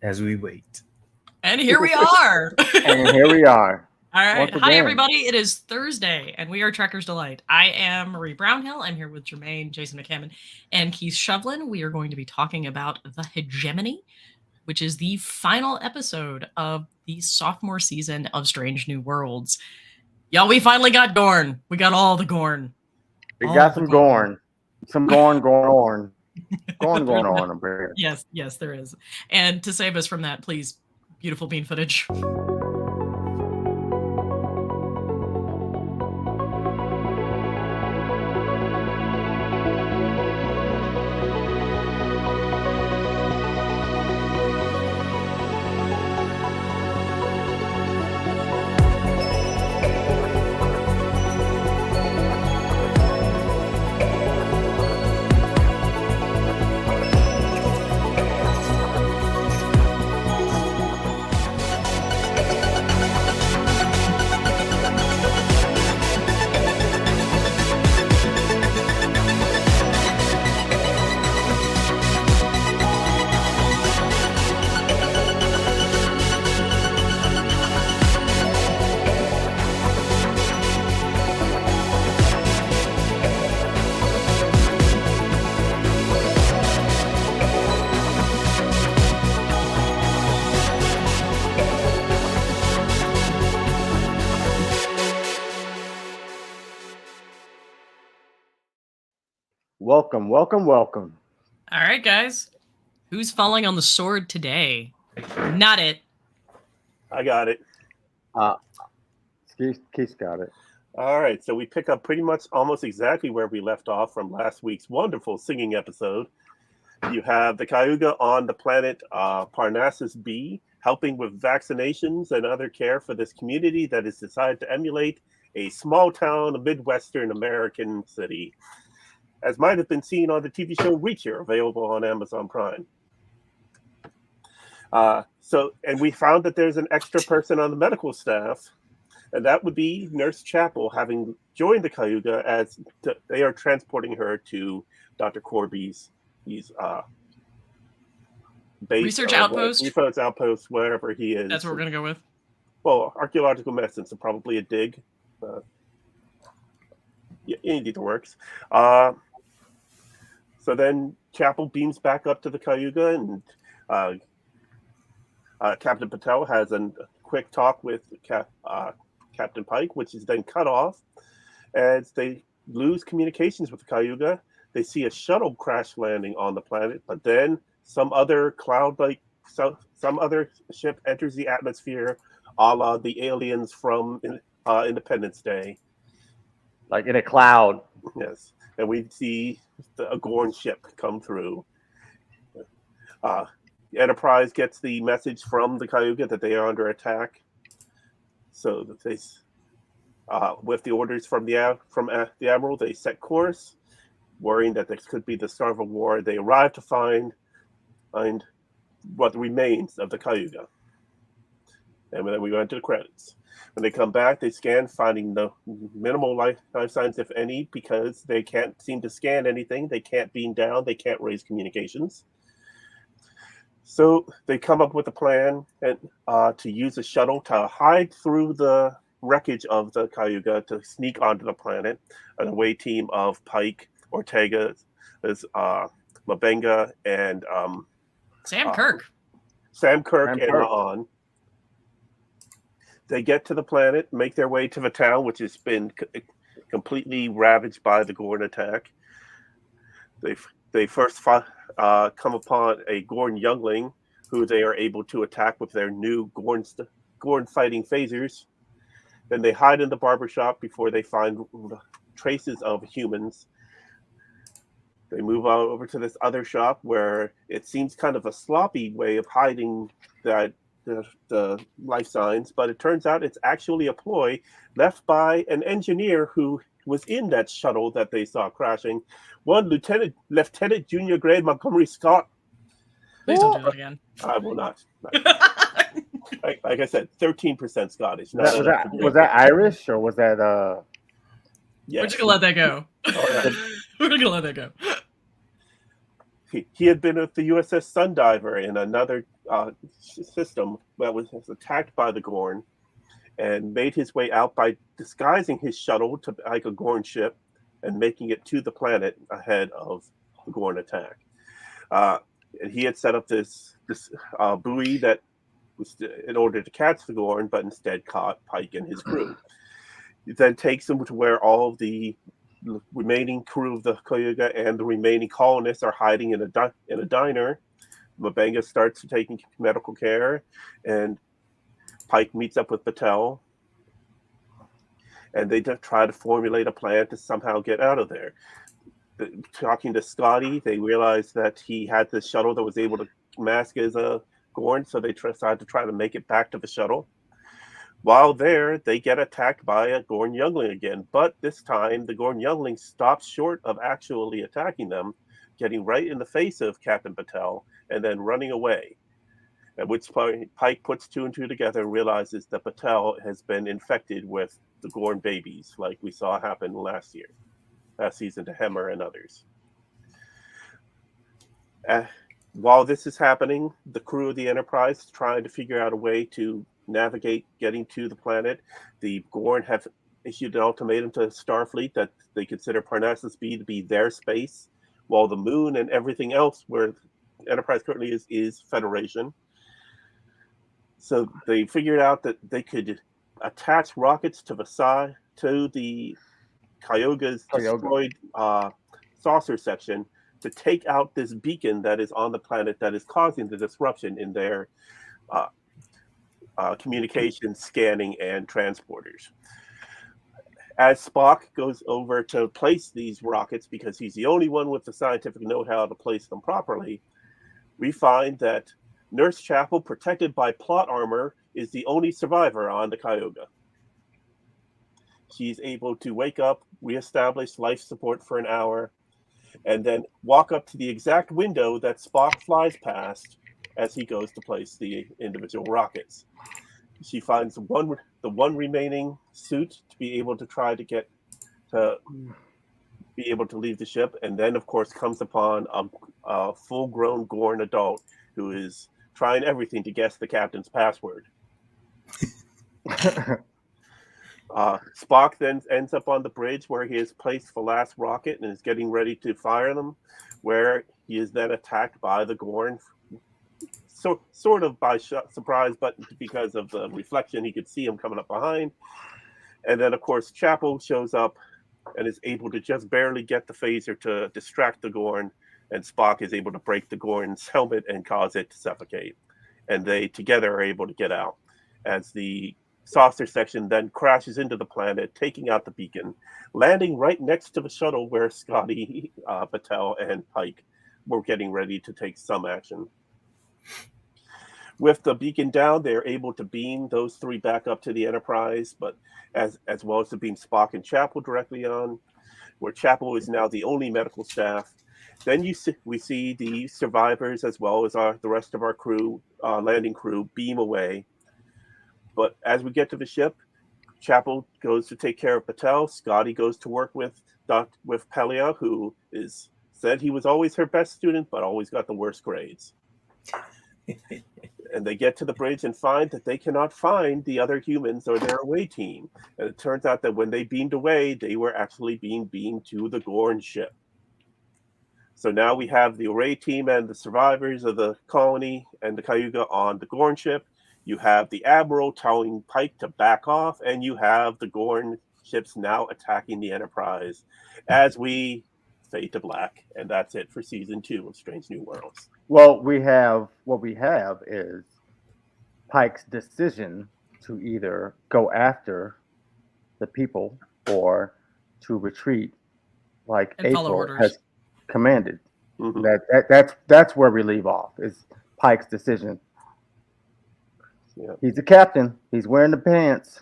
as we wait. And here we are. And here we are. All right. Once Hi, again. everybody. It is Thursday, and we are Trekker's Delight. I am Marie Brownhill. I'm here with Jermaine, Jason McCammon, and Keith Shovlin. We are going to be talking about the Hegemony, which is the final episode of the sophomore season of Strange New Worlds. Y'all, we finally got Gorn. We got all the Gorn. We got some Gorn. Some Gorn. Gorn, I'm here. Yes, there is. And to save us from that, please, beautiful bean footage. Welcome. All right, guys. Who's falling on the sword today? Not it. I got it. Keith's got it. All right, so we pick up pretty much almost exactly where we left off from last week's wonderful singing episode. You have the Cayuga on the planet Parnassus B, helping with vaccinations and other care for this community that has decided to emulate a small town, Midwestern American city, as might have been seen on the TV show Reacher, available on Amazon Prime. And we found that there's an extra person on the medical staff, and that would be Nurse Chapel, having joined the Cayuga as they are transporting her to Dr. Corby's base, Research outpost? Research outpost, wherever he is. That's what we're going to go with. Well, archaeological medicine, so probably a dig. Yeah, either works. So then Chapel beams back up to the Cayuga, and Captain Batel has a quick talk with Captain Pike, which is then cut off as they lose communications with the Cayuga. They see a shuttle crash landing on the planet, but then some other some other ship enters the atmosphere, a la the aliens from Independence Day. Like in a cloud. Yes. And we see a Gorn ship come through. Enterprise gets the message from the Cayuga that they are under attack. So that they, with the orders from the Admiral, they set course, worrying that this could be the start of a war. They arrive to find what remains of the Cayuga. And then we go into the credits. When they come back, they scan, finding no minimal life signs, if any, because they can't seem to scan anything. They can't beam down. They can't raise communications. So they come up with a plan to use a shuttle to hide through the wreckage of the Cayuga to sneak onto the planet. An away team of Pike, Ortega, Mabenga, and Sam Kirk. And Laan. They get to the planet, make their way to the town, which has been completely ravaged by the Gorn attack. They first come upon a Gorn youngling, who they are able to attack with their new Gorn fighting phasers. Then they hide in the barbershop before they find traces of humans. They move on over to this other shop where it seems kind of a sloppy way of hiding the life signs, but it turns out it's actually a ploy left by an engineer who was in that shuttle that they saw crashing. One Lieutenant Junior Grade Montgomery Scott. Please don't do that again. I will not. Like I said, 13% Scottish. Was that Irish or was that? Yes. We're just gonna let that go. Oh, yeah. We're gonna let that go. he had been with the USS Sundiver in another system that was attacked by the Gorn, and made his way out by disguising his shuttle to like a Gorn ship and making it to the planet ahead of the Gorn attack. And he had set up this buoy that was in order to catch the Gorn, but instead caught Pike and his crew. It then takes them to where all of the remaining crew of the Cayuga and the remaining colonists are hiding in a diner. M'Benga starts taking medical care, and Pike meets up with Batel, and they try to formulate a plan to somehow get out of there. Talking to Scotty, they realized that he had this shuttle that was able to mask as a Gorn, so they decided to try to make it back to the shuttle. While there, they get attacked by a Gorn youngling again, but this time the Gorn youngling stops short of actually attacking them, getting right in the face of Captain Batel and then running away. At which point, Pike puts two and two together and realizes that Batel has been infected with the Gorn babies, like we saw happen last season to Hemmer and others. While this is happening, the crew of the Enterprise is trying to figure out a way to navigate getting to the planet. The Gorn have issued an ultimatum to Starfleet that they consider Parnassus B to be their space, while the moon and everything else where Enterprise currently is Federation. So they figured out that they could attach rockets to the Cayuga's destroyed saucer section to take out this beacon that is on the planet that is causing the disruption in their communication, scanning, and transporters. As Spock goes over to place these rockets, because he's the only one with the scientific know-how to place them properly, we find that Nurse Chapel, protected by plot armor, is the only survivor on the Cayuga. She's able to wake up, reestablish life support for an hour, and then walk up to the exact window that Spock flies past as he goes to place the individual rockets. She finds the one remaining suit to be able to try to get to be able to leave the ship, and then of course comes upon a full-grown Gorn adult who is trying everything to guess the captain's password. Spock then ends up on the bridge where he has placed the last rocket and is getting ready to fire them, where he is then attacked by the Gorn, sort of by surprise, but because of the reflection, he could see him coming up behind. And then, of course, Chapel shows up and is able to just barely get the phaser to distract the Gorn, and Spock is able to break the Gorn's helmet and cause it to suffocate. And they together are able to get out as the saucer section then crashes into the planet, taking out the beacon, landing right next to the shuttle where Scotty, Batel, and Pike were getting ready to take some action. With the beacon down, they're able to beam those three back up to the Enterprise, but as well as to beam Spock and Chapel directly on, where Chapel is now the only medical staff. Then we see the survivors as well as the rest of our crew, landing crew, beam away. But as we get to the ship, Chapel goes to take care of Batel. Scotty goes to work with Pelia, who said he was always her best student, but always got the worst grades. And they get to the bridge and find that they cannot find the other humans or their away team. And it turns out that when they beamed away, they were actually being beamed to the Gorn ship. So now we have the array team and the survivors of the colony and the Cayuga on the Gorn ship. You have the Admiral telling Pike to back off, and you have the Gorn ships now attacking the Enterprise as we fade to black. And that's it for season 2 of Strange New Worlds. Well, what we have is Pike's decision to either go after the people or to retreat, like And follow April orders. has commanded. Mm-hmm. That's where we leave off, is Pike's decision. Yeah. He's the captain. He's wearing the pants.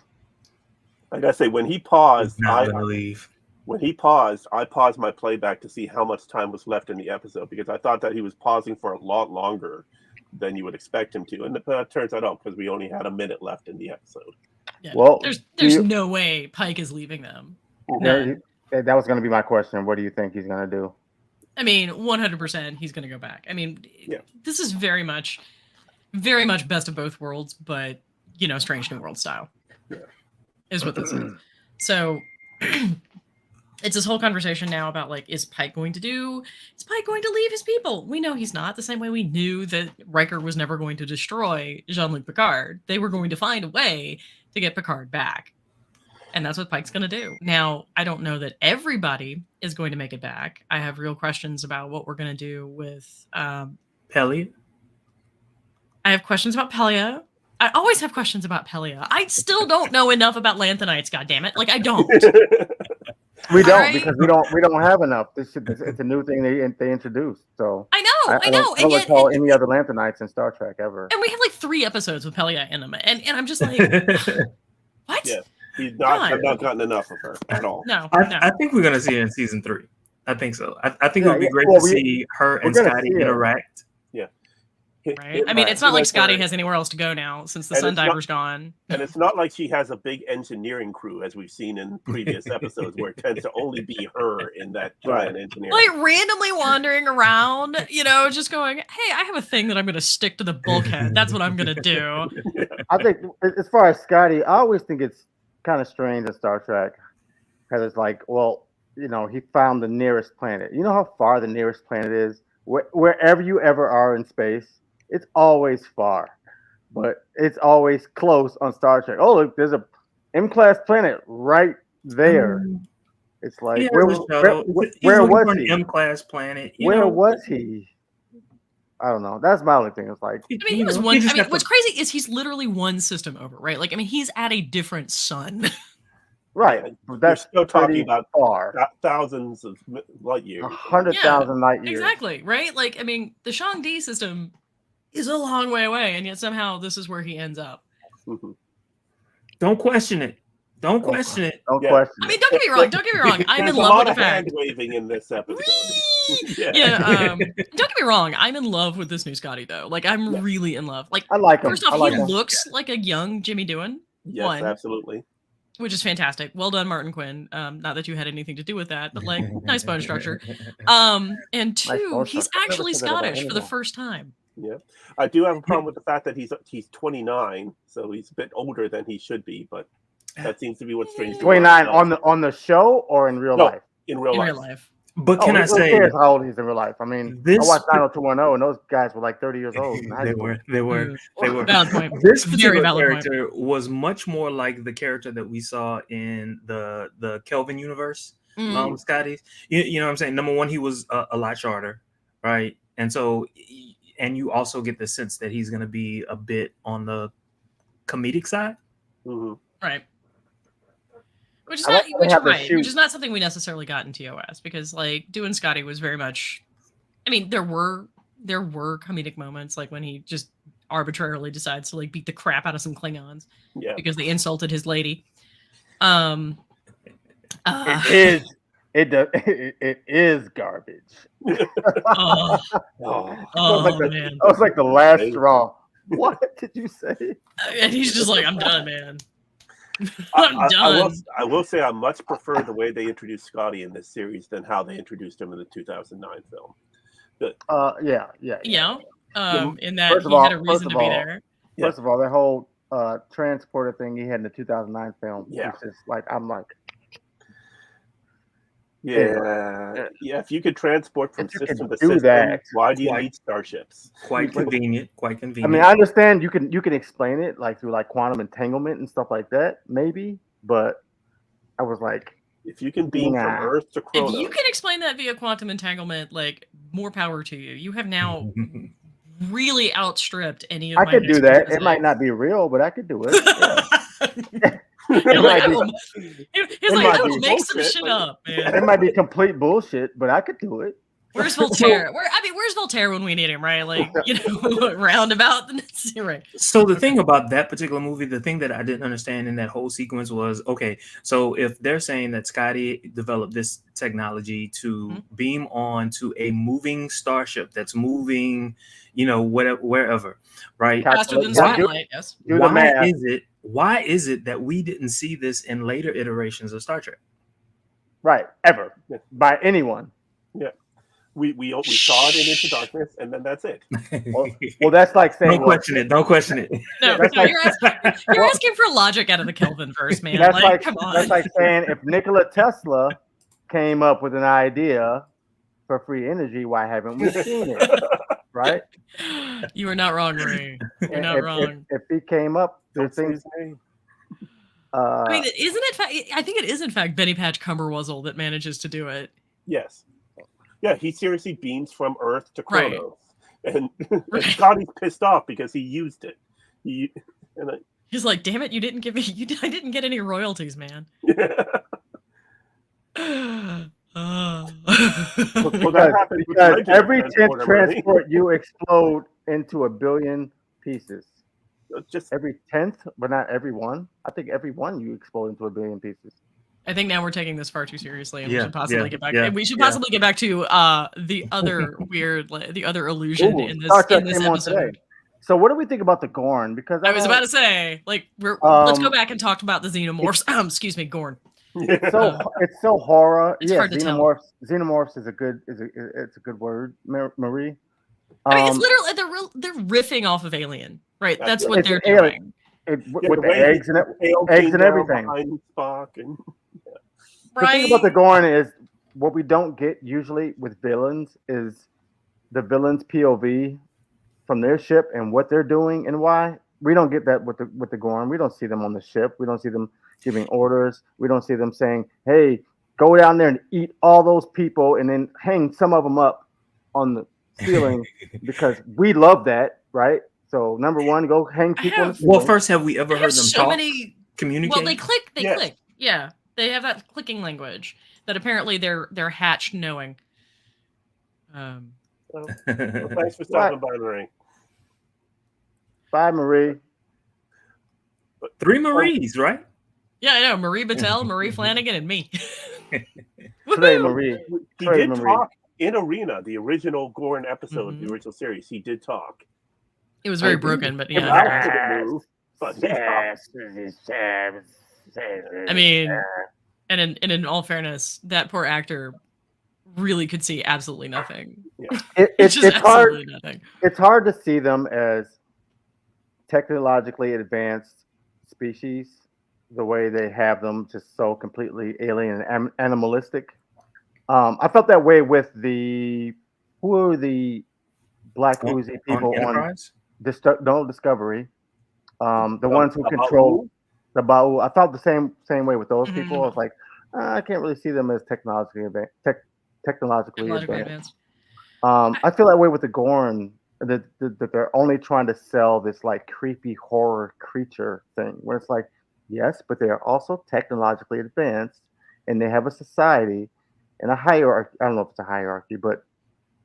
Like I say, when he paused, Not gonna leave. When he paused, I paused my playback to see how much time was left in the episode, because I thought that he was pausing for a lot longer than you would expect him to. And it turns out, because we only had a minute left in the episode. Yeah. Well, there's no way Pike is leaving them. That was going to be my question. What do you think he's going to do? I mean, 100% he's going to go back. I mean, Yeah. this is very much best of both worlds, but, you know, Strange New World style. Yeah. Is what this is. So it's this whole conversation now about, like, is Pike going to leave his people? We know he's not, the same way we knew that Riker was never going to destroy Jean-Luc Picard. They were going to find a way to get Picard back. And that's what Pike's going to do. Now, I don't know that everybody is going to make it back. I have real questions about what we're going to do with Pelia. I have questions about Pelia. I always have questions about Pelia. I still don't know enough about Lanthanites, goddammit. Like, I don't. We don't Right? because we don't have enough. It's a new thing they introduced. So I know. I don't recall any other Lanthanites in Star Trek ever. And we have like 3 episodes with Pelia in them. And I'm just like, what? Yeah. I've not gotten enough of her at all. No. I think we're gonna see it in season 3. I think so. I think it would be great to see her and Scotty interact. Yeah. Right. I mean, it's not like Scotty has anywhere else to go now since the Sundiver's gone. And it's not like she has a big engineering crew, as we've seen in previous episodes, where it tends to only be her in that giant engineering. Like randomly wandering around, you know, just going, hey, I have a thing that I'm going to stick to the bulkhead. That's what I'm going to do. I think as far as Scotty, I always think it's kind of strange in Star Trek because it's like, well, you know, he found the nearest planet. You know how far the nearest planet is? Wherever you ever are in space, it's always far, but it's always close on Star Trek. Oh, look, there's a M-class planet right there. It's like, where was he? M-class planet. Where was he? I don't know. That's my only thing. It's like, I mean, he was one. I mean, what's crazy is he's literally one system over, right? Like, I mean, he's at a different sun. Right. That's still talking about far. Thousands of light years. 100,000 light years. Exactly. Right. Like, I mean, the Shang-Di system is a long way away, and yet somehow this is where he ends up. Mm-hmm. Don't question it. Don't question it. Don't question it. I mean, don't get me wrong. I'm in love with the fact. Hand waving in this episode. Don't get me wrong. I'm in love with this new Scotty, though. Like, I'm really in love. Like, I like him. First off, he looks like a young Jimmy Doohan. Yes, absolutely. Which is fantastic. Well done, Martin Quinn. Not that you had anything to do with that, but like, nice bone structure. And 2, he's actually Scottish for the first time. Yeah, I do have a problem with the fact that he's 29, so he's a bit older than he should be. But that seems to be what's strange. 29 on the show or in real life? In real life. But can I say how old he's in real life? I mean, I watched 90210, and those guys were like 30 years old. They were. Valid point. This particular character was much more like the character that we saw in the Kelvin universe. Scotty, you know what I'm saying? Number one, he was a lot shorter, right? And so, and you also get the sense that he's going to be a bit on the comedic side, right? Which is not something we necessarily got in TOS, because like doing Scotty was very much. I mean, there were comedic moments, like when he just arbitrarily decides to like beat the crap out of some Klingons, because they insulted his lady. It is garbage. Man. That was like the last straw. What did you say? And he's just like, I'm done, man. I'm done. I will say I much prefer the way they introduced Scotty in this series than how they introduced him in the 2009 film. But, in that he had a reason to be there. First of all, that whole transporter thing he had in the 2009 film. It's just like, I'm like, if you could transport from system to system, why do you need starships? Quite convenient. I mean, I understand you can explain it like through like quantum entanglement and stuff like that, maybe, but I was like, if you can beam from Earth to Kronos, if you can explain that via quantum entanglement, like, more power to you. You have now really outstripped any of. I could do that. It might not be real, but I could do it. He's like, I will make some shit up, man. It might be complete bullshit, but I could do it. Where's Voltaire? Where's Voltaire when we need him, right? Like, roundabout. Right. So the thing about that particular movie, the thing that I didn't understand in that whole sequence was, okay, so if they're saying that Scotty developed this technology to beam on to a moving starship that's moving, wherever, right? Faster than sunlight, yes. Why is it that we didn't see this in later iterations of Star Trek? Right, ever, by anyone. Yeah. We saw it in Into Darkness, and then that's it. Well, that's like saying Don't question it. Don't question it. No, That's no, like- you're asking for logic out of the Kelvin verse, man. That's like Come on. that's like saying if Nikola Tesla came up with an idea for free energy, why haven't we seen it? Right? You are not wrong, Marie. You're not If- wrong. If he came up, Don't there's say things. his name. I mean, isn't it? I think it is in fact Benny Patch Cumberwuzzle that manages to do it. Yes. Yeah, he seriously beams from Earth to Right. Kronos, and, Right. and Scotty's pissed off because he used it. He's like, "Damn it, you didn't give me. I didn't get any royalties, man." Well, that happened with Because Legend every Transporter, 10th right? transport you explode into 1 billion pieces. Just Every 10th, but not every one. I think every one you explode into 1 billion pieces. I think now we're taking this far too seriously, and we Yeah, should possibly yeah, get back. yeah, And we should yeah. possibly get back to the other the other illusion Ooh, in this Star Trek came on episode. today. So what do we think about the Gorn? Because I was about to say, like, let's go Um, back and talk about the xenomorphs. Excuse me, Gorn. it's so horror. It's Yeah, hard to tell. Xenomorphs is a good word, Marie. I mean, it's literally they're riffing off of Alien, right? That's what It's they're an Alien. doing. With the way eggs and eggs and everything. behind Spock and The Right? thing about the Gorn is what we don't get usually with villains is the villain's POV from their ship and what they're doing and why. We don't get that with the Gorn. We don't see them on the ship. We don't see them giving orders. We don't see them saying, "Hey, go down there and eat all those people and then hang some of them up on the ceiling," because we love that, right? So number one, go hang people. On the Well, ceiling. first, have we ever I heard have them so talk? many. Communicate? Well, they click. They Yes. click. Yeah, they have that clicking language that apparently they're hatched knowing. well, thanks for stopping by, Marie. Bye, Marie. Three Maries, right? Yeah, I know. Marie Batel, Marie Flanagan, and me. Play Woohoo! Marie. He Sorry, did Marie. talk in Arena, the original Gorn episode, Mhm. the original series. He did talk. It was very I agree. broken, but It yeah. was move, but he talked. I mean, and in all fairness, that poor actor really could see absolutely nothing. It's Just hard. absolutely nothing. It's hard to see them as technologically advanced species the way they have them, just so completely alien and animalistic. I felt that way with who are the Black Oozy people on Enterprise? Discovery. The ones who control the Ba'u. I felt the same way with those people. I was like, I can't really see them as technologically advanced. Technologically advanced. advanced. I feel that way with the Gorn. That they're only trying to sell this like creepy horror creature thing, where it's like, yes, but they are also technologically advanced, and they have a society and a hierarchy. I don't know if it's a hierarchy, but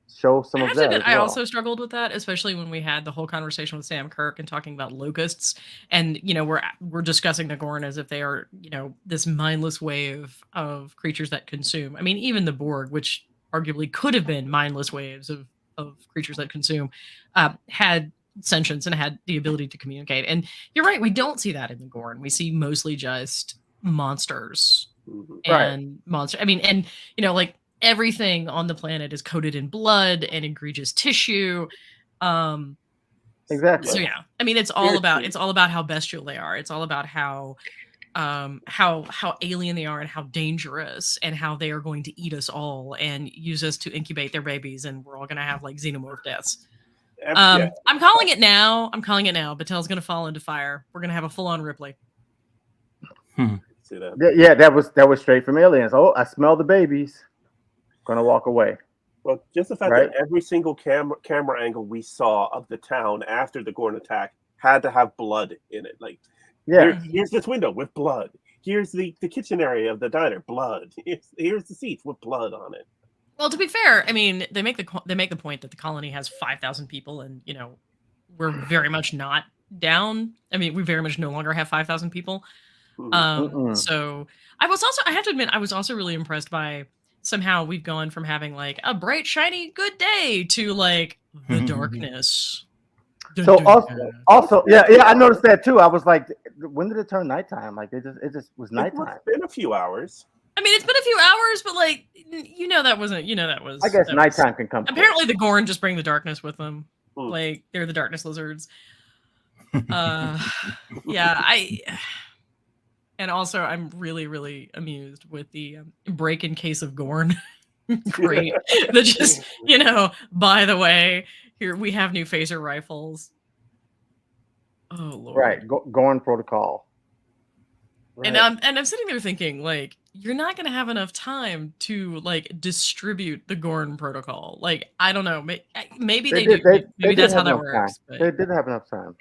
show some I of have to that. admit, as I well. also struggled with that, especially when we had the whole conversation with Sam Kirk and talking about locusts, and we're discussing the Gorn as if they are this mindless wave of creatures that consume. I mean, even the Borg, which arguably could have been mindless waves of creatures that consume, had sentience and had the ability to communicate. And you're right, we don't see that in the Gorn. We see mostly just monsters and monster. I mean, and like everything on the planet is coated in blood and egregious tissue. Exactly. So yeah, I mean, it's all about how bestial they are. It's all about how alien they are and how dangerous and how they are going to eat us all and use us to incubate their babies, and we're all going to have like xenomorph deaths. I'm calling it now. Batel's going to fall into fire. We're going to have a full-on Ripley. See that? Yeah, that was straight from Aliens. Oh, I smell the babies. Gonna walk away. Well, just the fact that every single camera angle we saw of the town after the Gorn attack had to have blood in it. Like, here's this window with blood. Here's the kitchen area of the diner, blood. Here's the seats with blood on it. Well, to be fair, I mean, they make the point that the colony has 5,000 people, and we're very much not down. I mean, we very much no longer have 5,000 people. So I have to admit, I was also really impressed by somehow we've gone from having like a bright, shiny, good day to like the darkness. So also, yeah, I noticed that too. I was like, when did it turn nighttime? Like it just was nighttime. It's been a few hours. I mean, it's been a few hours, but like, that wasn't. That was. I guess that nighttime can come. Apparently, the Gorn just bring the darkness with them. Mm. Like they're the darkness lizards. And also I'm really, really amused with the break-in case of Gorn. Great. That just, by the way, here we have new phaser rifles. Oh Lord. Right, Gorn protocol. Right. And I'm sitting there thinking, like, you're not going to have enough time to like distribute the Gorn protocol. Like, I don't know. Maybe they do. Maybe that's how that works. But... They did have enough time.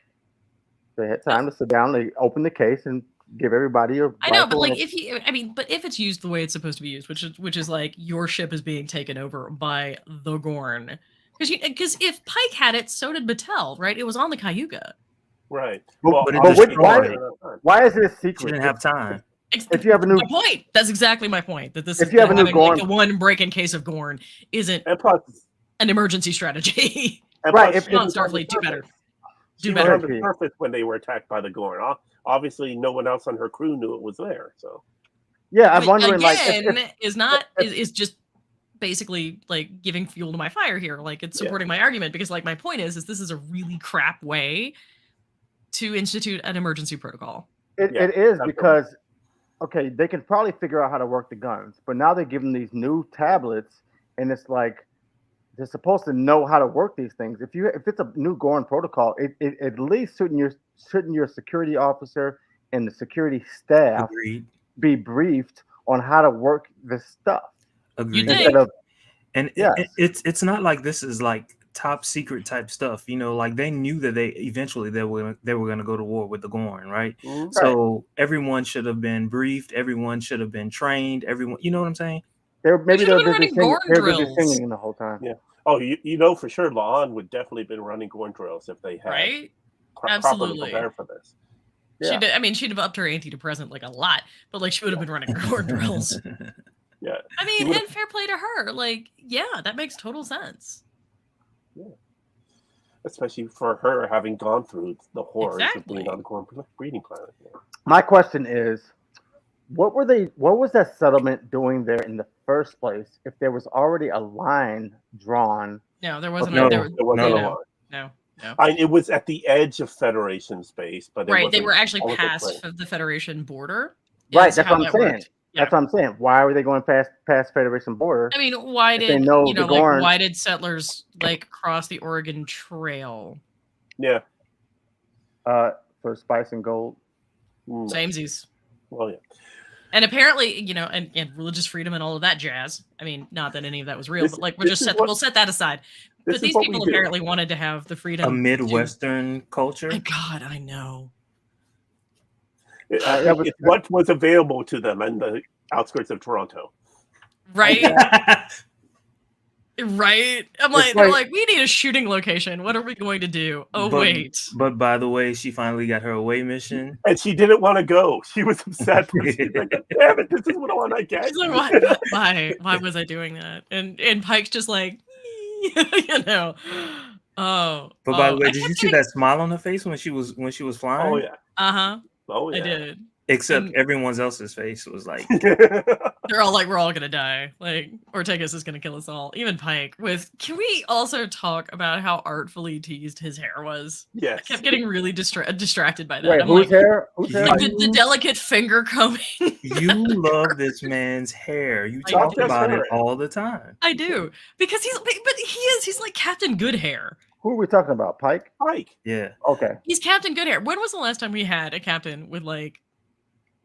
They had time to sit down. They opened the case and give everybody a. I know, but like, if it's used the way it's supposed to be used, which is like your ship is being taken over by the Gorn, because if Pike had it, so did Batel, right? It was on the Cayuga. Right. But why is it a secret? She didn't have time. If you have a new point, that's exactly my point. That this if you have a new Gorn, like the one break-in case of Gorn isn't an emergency strategy. Right. If Starfleet, do better. Do better. On the surface when they were attacked by the Gorn. Obviously, no one else on her crew knew it was there. So. Yeah, I'm wondering. Again, is just basically like giving fuel to my fire here. Like it's supporting my argument because like my point is this is a really crap way to institute an emergency protocol. It is because they can probably figure out how to work the guns, but now they're giving these new tablets, and it's like they're supposed to know how to work these things. If it's a new Gorn protocol, it at least shouldn't your security officer and the security staff be briefed on how to work this stuff. Agreed. It's not like this is like top secret type stuff, like they knew that eventually they were going to go to war with the Gorn, right? Mm-hmm. So everyone should have been briefed, everyone should have been trained, everyone, you know what I'm saying? They're busy singing the whole time. Yeah. Oh, for sure La'an would definitely been running Gorn drills if they had properly prepared for this. Yeah. She did. She'd have upped her antidepressant like a lot, but like she would have been running Gorn drills. Yeah. And fair play to her. Like, yeah, that makes total sense. Yeah. Especially for her having gone through the horrors of being on the Gorn breeding planet. Yeah. My question is, what was that settlement doing there in the first place if there was already a line drawn? No, there wasn't. No. It was at the edge of Federation space, but they were actually past the Federation border. Right, that's what I'm saying. Yeah. That's what I'm saying. Why were they going past Federation border? Why did why did settlers like cross the Oregon Trail? Yeah. For spice and gold. Samesies. Well, yeah. And apparently, and religious freedom and all of that jazz. Not that any of that was real, but like we'll set that aside. But these people apparently wanted to have the freedom. A Midwestern culture. My God, I know. It's what was available to them in the outskirts of Toronto. Right. Right. They're like, we need a shooting location. What are we going to do? Wait. But by the way, she finally got her away mission. And she didn't want to go. She was upset. She's like, damn it, this is what I want to get. She's like, why was I doing that? And Pike's just like, Oh. But by the way, did you see that smile on her face when she was flying? Oh yeah. Uh-huh. Oh yeah. I did. Except everyone else's face was like they're all like, we're all gonna die. Like Ortega's is gonna kill us all. Even Pike. Can we also talk about how artfully teased his hair was? Yes. I kept getting really distracted by that. Wait, whose hair? Like the delicate finger combing. You love this man's hair. You talk about it all the time. I do. Because he's like Captain Good Hair. Who are we talking about? Pike? Pike. Yeah. Okay. He's Captain Good Hair. When was the last time we had a captain with like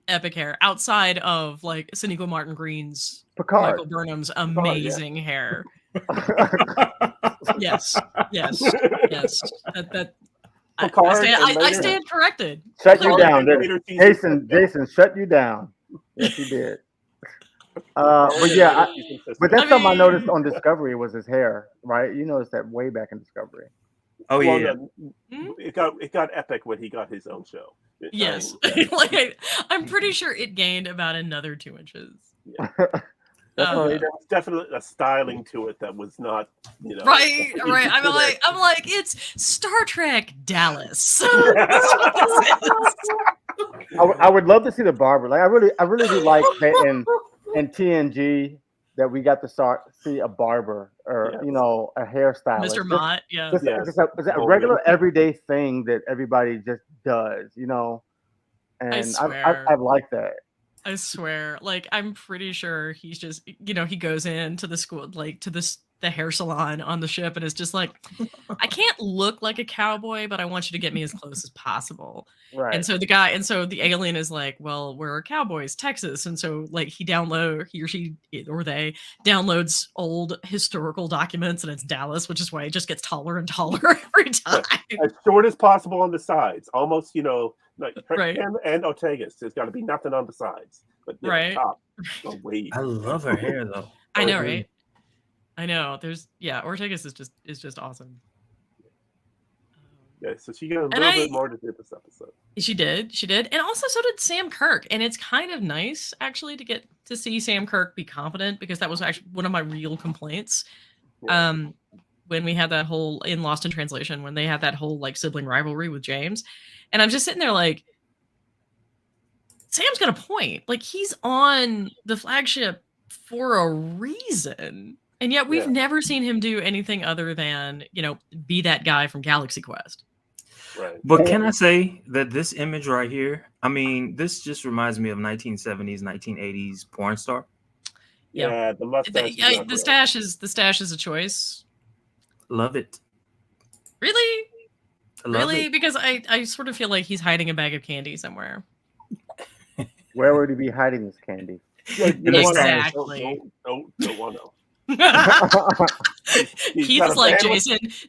epic hair outside of like Sonequa Martin Green's Picard. Michael Burnham's amazing hair? Yes. I stand corrected. Shut you down, Jason. Shut you down. Yes, you did. But yeah, but that's something I noticed on Discovery was his hair, right? You noticed that way back in Discovery. Oh yeah, it got epic when he got his own show. Yes, I'm pretty sure it gained about another 2 inches. Yeah. There was definitely a styling to it that was not, Right. I'm like, it's Star Trek Dallas. I would love to see the barber. Like I really do like that in TNG that we got to see a barber or Yes. A hairstylist. Mr. Mott, yeah. Just, Yes. just a regular everyday thing that everybody just does, And swear. I like that. I swear, like, I'm pretty sure he's just, he goes into the school, like, to the hair salon on the ship, and it's just like, I can't look like a cowboy, but I want you to get me as close as possible. Right. And so the alien is like, well, we're cowboys, Texas. And so, like, he or she, or they downloads old historical documents, and it's Dallas, which is why it just gets taller and taller every time. As short as possible on the sides, almost, like Right. him and Ortega's. There's got to be nothing on the sides, but Right. the top, no wave. I love her hair though. I know, right? I know. Ortega's is just awesome. Yeah, so she got a And little bit more to do this episode. She did, and also so did Sam Kirk. And it's kind of nice actually to get to see Sam Kirk be confident, because that was actually one of my real complaints. Yeah. When we had that whole in Lost in Translation, when they had that whole like sibling rivalry with James, and I'm just sitting there like, Sam's got a point. Like, he's on the flagship for a reason. And yet we've never seen him do anything other than, be that guy from Galaxy Quest. Right. But can I say that this image right here, I mean, this just reminds me of 1970s, 1980s porn star. Yeah, the mustache. The stash is a choice. Love it. Really? Really? It. Because I sort of feel like he's hiding a bag of candy somewhere. Where would he be hiding this candy? Exactly. Don't want to. Keith is like,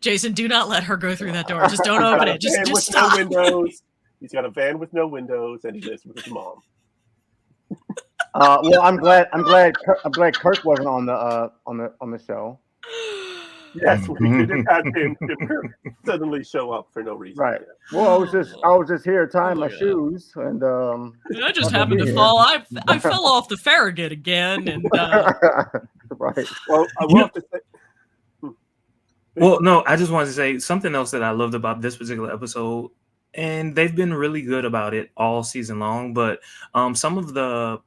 Jason, do not let her go through that door. Just don't open it. Just stop. No windows. He's got a van with no windows, and he lives with his mom. Well, I'm glad Kirk wasn't on the show. Yes, we could have had him suddenly show up for no reason. Right. Well, I was just here tying my shoes, and I just happened to fall. I fell off the Farragut again, and right. Well, I will have to say. Well, no, I just wanted to say something else that I loved about this particular episode, and they've been really good about it all season long. But some of the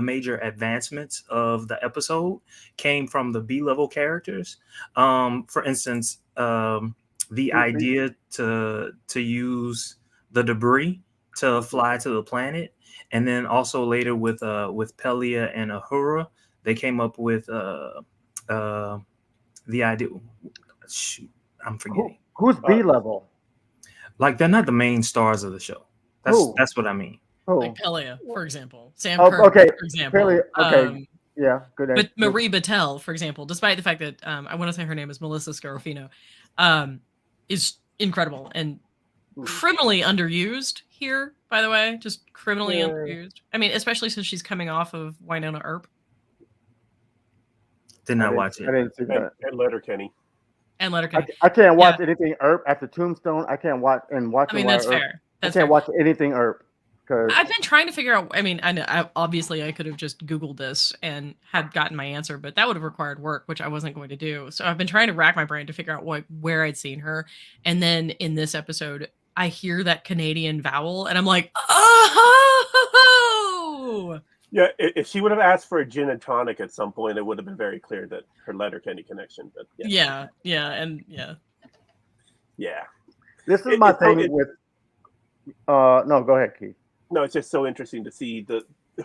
major advancements of the episode came from the B-level characters. For instance, the idea to use the debris to fly to the planet, and then also later with Pelia and Uhura, they came up with the idea. Shoot, I'm forgetting. Who's B-level? Like, they're not the main stars of the show. That's what I mean. Like Pelia, for example. Sam Kirk, for example. Pelia, okay. Yeah, good. But Marie Batel, for example, despite the fact that I want to say her name is Melissa Scarafino, is incredible and criminally underused here, by the way. Just criminally underused. I mean, especially since she's coming off of Winona Earp. Did not watch it. I didn't see that. And Letterkenny. And Letterkenny. I can't watch anything Earp after Tombstone. I can't watch I mean, that's fair. I can't watch anything Earp. I've been trying to figure out. I mean, I know obviously I could have just Googled this and had gotten my answer, but that would have required work, which I wasn't going to do. So I've been trying to rack my brain to figure out where I'd seen her. And then in this episode, I hear that Canadian vowel, and I'm like, oh. Yeah, if she would have asked for a gin and tonic at some point, it would have been very clear that her Letterkenny connection. But yeah. This is my thing with. No, go ahead, Keith. No, it's just so interesting to see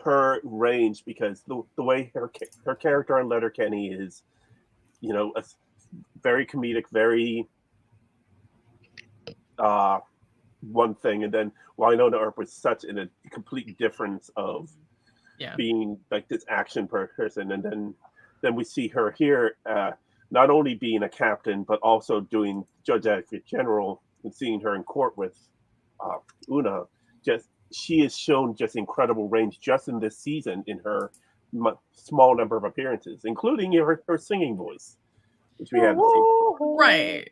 her range, because the way her character on Letterkenny is, a very comedic, very one thing, and then Winona Earp was such in a complete difference of being like this action person, and then we see her here not only being a captain but also doing Judge Advocate General, and seeing her in court with Una. She has shown just incredible range just in this season in her small number of appearances, including her singing voice, which we haven't seen. Right.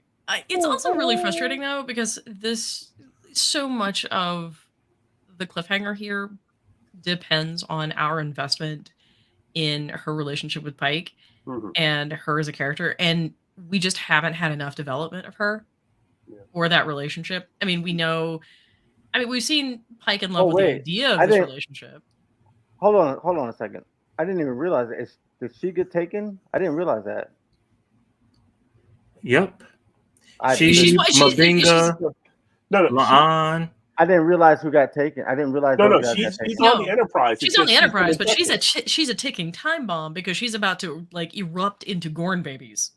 It's also really frustrating though, because so much of the cliffhanger here depends on our investment in her relationship with Pike and her as a character, and we just haven't had enough development of her or that relationship. I mean, we've seen Pike in love with the idea of this relationship. Hold on a second. I didn't even realize it. Did she get taken? I didn't realize that. Yep. I She, didn't, Mabinga, No, La'an. I didn't realize who got taken. I didn't realize no, those no. guys got She's taken. on the Enterprise. She's It's on the just Enterprise, been but she's infected. she's a ticking time bomb because she's about to like erupt into Gorn babies.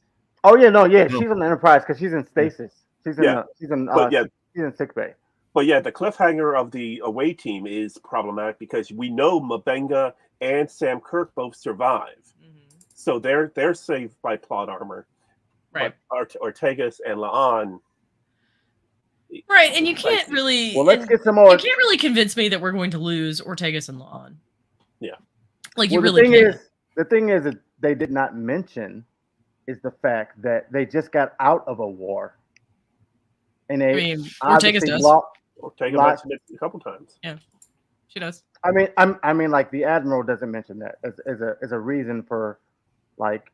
Oh yeah, no, yeah, she's on the Enterprise because she's in stasis. She's in Yeah. she's in But yeah, she's in sick bay. But yeah, the cliffhanger of the away team is problematic because we know Mabenga and Sam Kirk both survive, so they're saved by plot armor. Right. But Ortegas and La'an. Right, and you can't really. Well, let's get some more. You can't really convince me that we're going to lose Ortegas and La'an. Yeah. Like you Well, really can't. the thing is that they did not mention is the fact that they just got out of a war, and they I mean, Ortegas obviously does. Ortega mentioned it a couple times. Yeah, she does. I mean, like the admiral doesn't mention that as a reason for, like,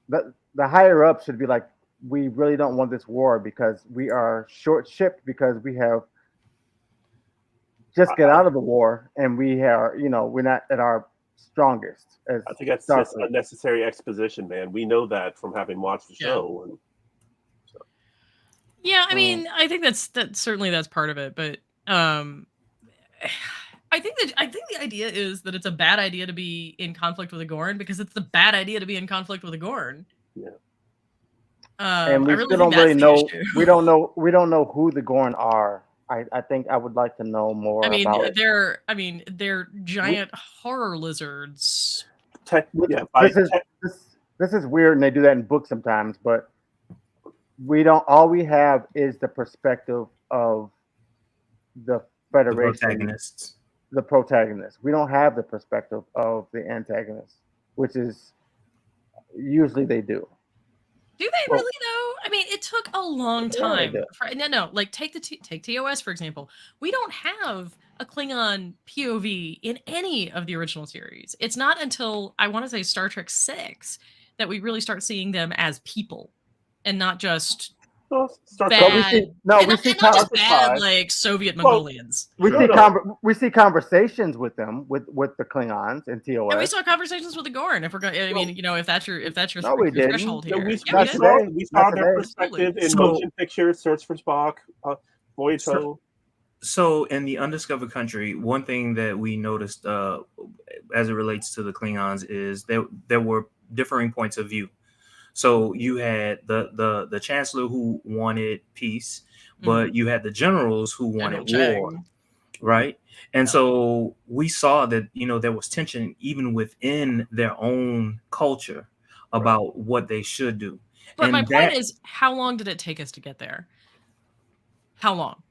the higher up should be like, we really don't want this war because we are short shipped because we have just get out of the war and we are, we're not at our strongest. As I think that's just unnecessary exposition, man. We know that from having watched the show. And so. Yeah, I mean, I think that's certainly that's part of it, but I think the idea is that it's a bad idea to be in conflict with a Gorn because it's the bad idea to be in conflict with a Gorn. Yeah. And we I really still don't think really that's the know. issue. We don't know who the Gorn are. I think I would like to know more about it. They're giant horror lizards. This is weird, and they do that in books sometimes. But we don't. All we have is the perspective of the Federation, the protagonists. We don't have the perspective of the antagonists, which is usually they do. Do they really though? I mean, it took a long time. No. Like take TOS for example. We don't have a Klingon POV in any of the original series. It's not until I want to say Star Trek 6 that we really start seeing them as people and not just bad. We see bad like Soviet Mongolians. We see conversations with them with the Klingons and TOS. And we saw conversations with the Gorn. If we're going, I mean, if that's your threshold here. We saw their perspective in motion pictures, Search for Spock, Voyage Home. So in the Undiscovered Country, one thing that we noticed as it relates to the Klingons is there were differing points of view. So you had the chancellor who wanted peace, but you had the generals who wanted war, right? And so we saw that there was tension even within their own culture about what they should do. But my point is, how long did it take us to get there? How long?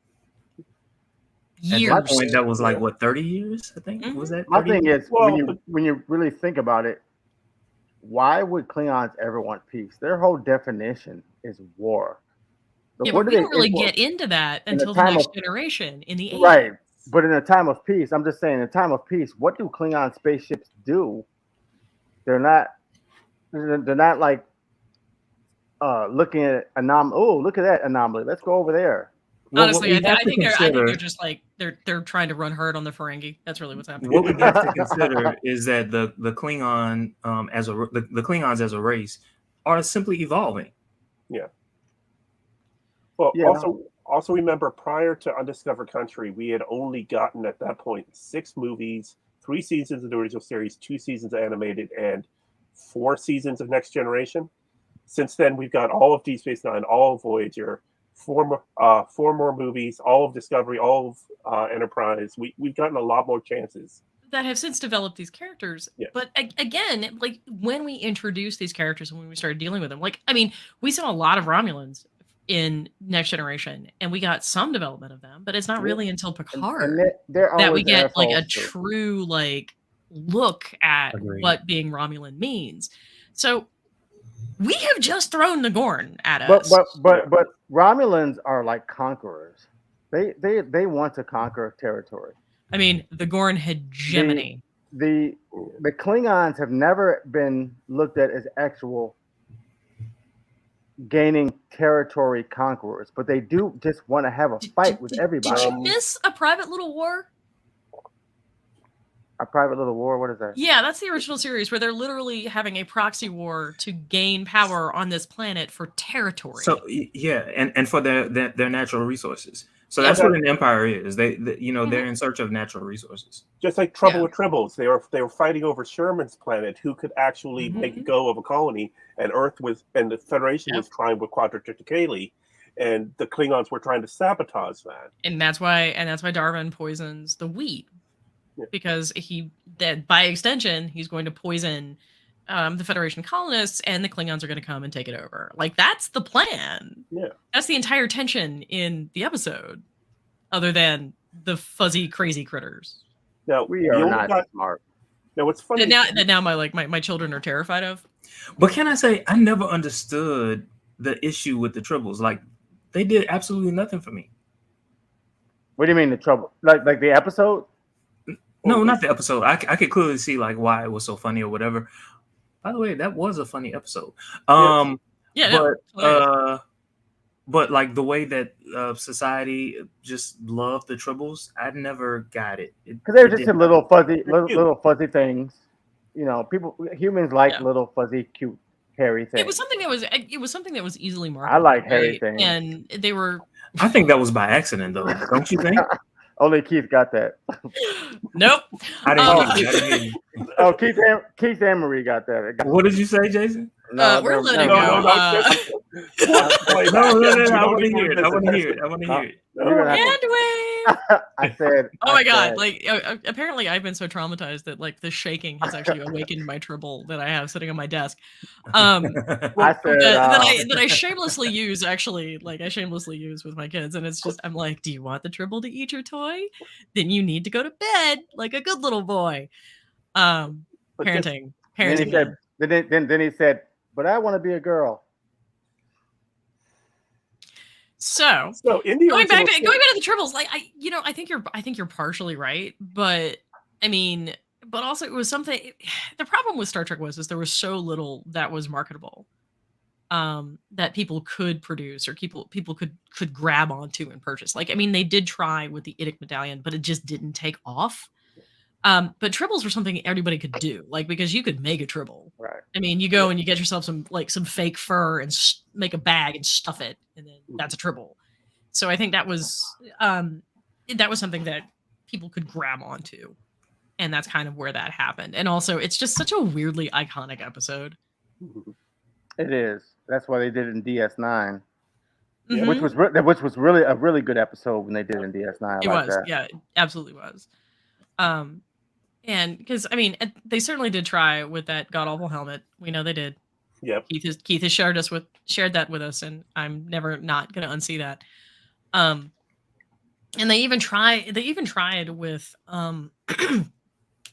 Years. At my point, that was like what 30 years, I think. Was that? My thing is when you really think about it. Why would Klingons ever want peace? Their whole definition is war. But we don't really get into that until the Next Generation in the 80s. Right. But in a time of peace, I'm just saying, in a time of peace, what do Klingon spaceships do? They're not like looking at anomaly. Oh, look at that anomaly. Let's go over there. Honestly, I think they're just like they're trying to run herd on the Ferengi. That's really what's happening. What we have to consider is that the Klingon the Klingons as a race are simply evolving. Yeah. Well, also remember prior to Undiscovered Country, we had only gotten at that point 6 movies, 3 seasons of the original series, 2 seasons of animated, and 4 seasons of Next Generation. Since then, we've got all of Deep Space Nine, all of Voyager. 4 more movies, all of Discovery, all of Enterprise. We've gotten a lot more chances that have since developed these characters. Yeah. But again, like when we introduced these characters and when we started dealing with them, like I mean, we saw a lot of Romulans in Next Generation, and we got some development of them, but it's not really until Picard that we get like a true like look at what being Romulan means. So. We have just thrown the Gorn at us. But Romulans are like conquerors. They want to conquer territory. I mean, the Gorn hegemony. The Klingons have never been looked at as actual gaining territory conquerors, but they do just want to have a fight with everybody. Did you miss a private little war? A Private Little War. What is that? Yeah, that's the original series where they're literally having a proxy war to gain power on this planet for territory. So yeah, and for their natural resources. So that's what an empire is. They they're in search of natural resources. Just like Trouble with Tribbles, they were fighting over Sherman's planet, who could actually make a go of a colony, and the Federation was trying with Quadriticale, and the Klingons were trying to sabotage that. And that's why Darwin poisons the wheat, because by extension he's going to poison the Federation colonists, and the Klingons are going to come and take it over. Like, that's the plan. Yeah, that's the entire tension in the episode, other than the fuzzy, crazy critters. Now we are not smart. Now what's funny that now my children are terrified of. But can I say, I never understood the issue with the Tribbles. Like, they did absolutely nothing for me. What do you mean the trouble? Like the episode? No, not the episode. I could clearly see like why it was so funny or whatever. By the way, that was a funny episode. But like the way that society just loved the Tribbles, I never got it. Because they were just little fuzzy things. You know, humans like little fuzzy, cute, hairy things. It was something that was easily marketable. I like hairy things, and they were. I think that was by accident, though. Don't you think? Only Keith got that. Nope. I didn't hear you. Oh, Keith and Marie got that. What did you say, Jason? We're letting go. No, I want to hear it. I want to hear it. I said. Oh my God! Like, apparently, I've been so traumatized that like the shaking has actually awakened my Tribble that I have sitting on my desk. I said that I shamelessly use with my kids, and it's just I'm like, do you want the Tribble to eat your toy? Then you need to go to bed like a good little boy. Parenting. Then he said, but I want to be a girl. So going back to the Tribbles, like I think you're partially right, but I mean, but also it was something. The problem with Star Trek was there was so little that was marketable, that people could produce or people could grab onto and purchase. Like, I mean, they did try with the Idic Medallion, but it just didn't take off. But Tribbles were something everybody could do, like, because you could make a Tribble. Right. I mean, you go and you get yourself some fake fur and make a bag and stuff it, and then that's a Tribble. So I think that was something that people could grab onto, and that's kind of where that happened. And also, it's just such a weirdly iconic episode. It is. That's why they did it in DS9, Mm-hmm. which was really a really good episode when they did it in DS9. Yeah, it absolutely was. And because I mean, they certainly did try with that god awful helmet. We know they did. Yep. Keith has shared that with us, and I'm never not going to unsee that. And they even tried with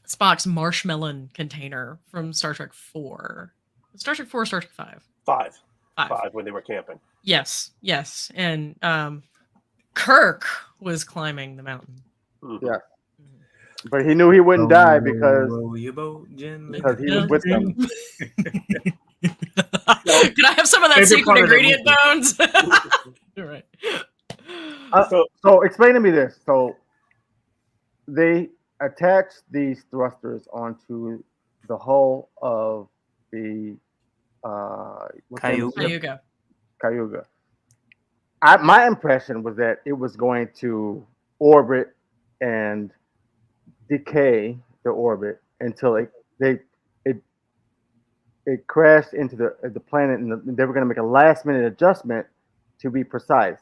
Spock's marshmallow container from Star Trek 4. Star Trek 4 or Star Trek 5? 5 when they were camping. Yes. And Kirk was climbing the mountain. Mm-hmm. Yeah. But he knew he wouldn't die because he was with them. Can I have some of that secret ingredient, Bones? All right. So explain to me this. So they attached these thrusters onto the hull of the Cayuga. My impression was that it was going to orbit and decay the orbit until it crashed into the planet, and they were going to make a last minute adjustment to be precise.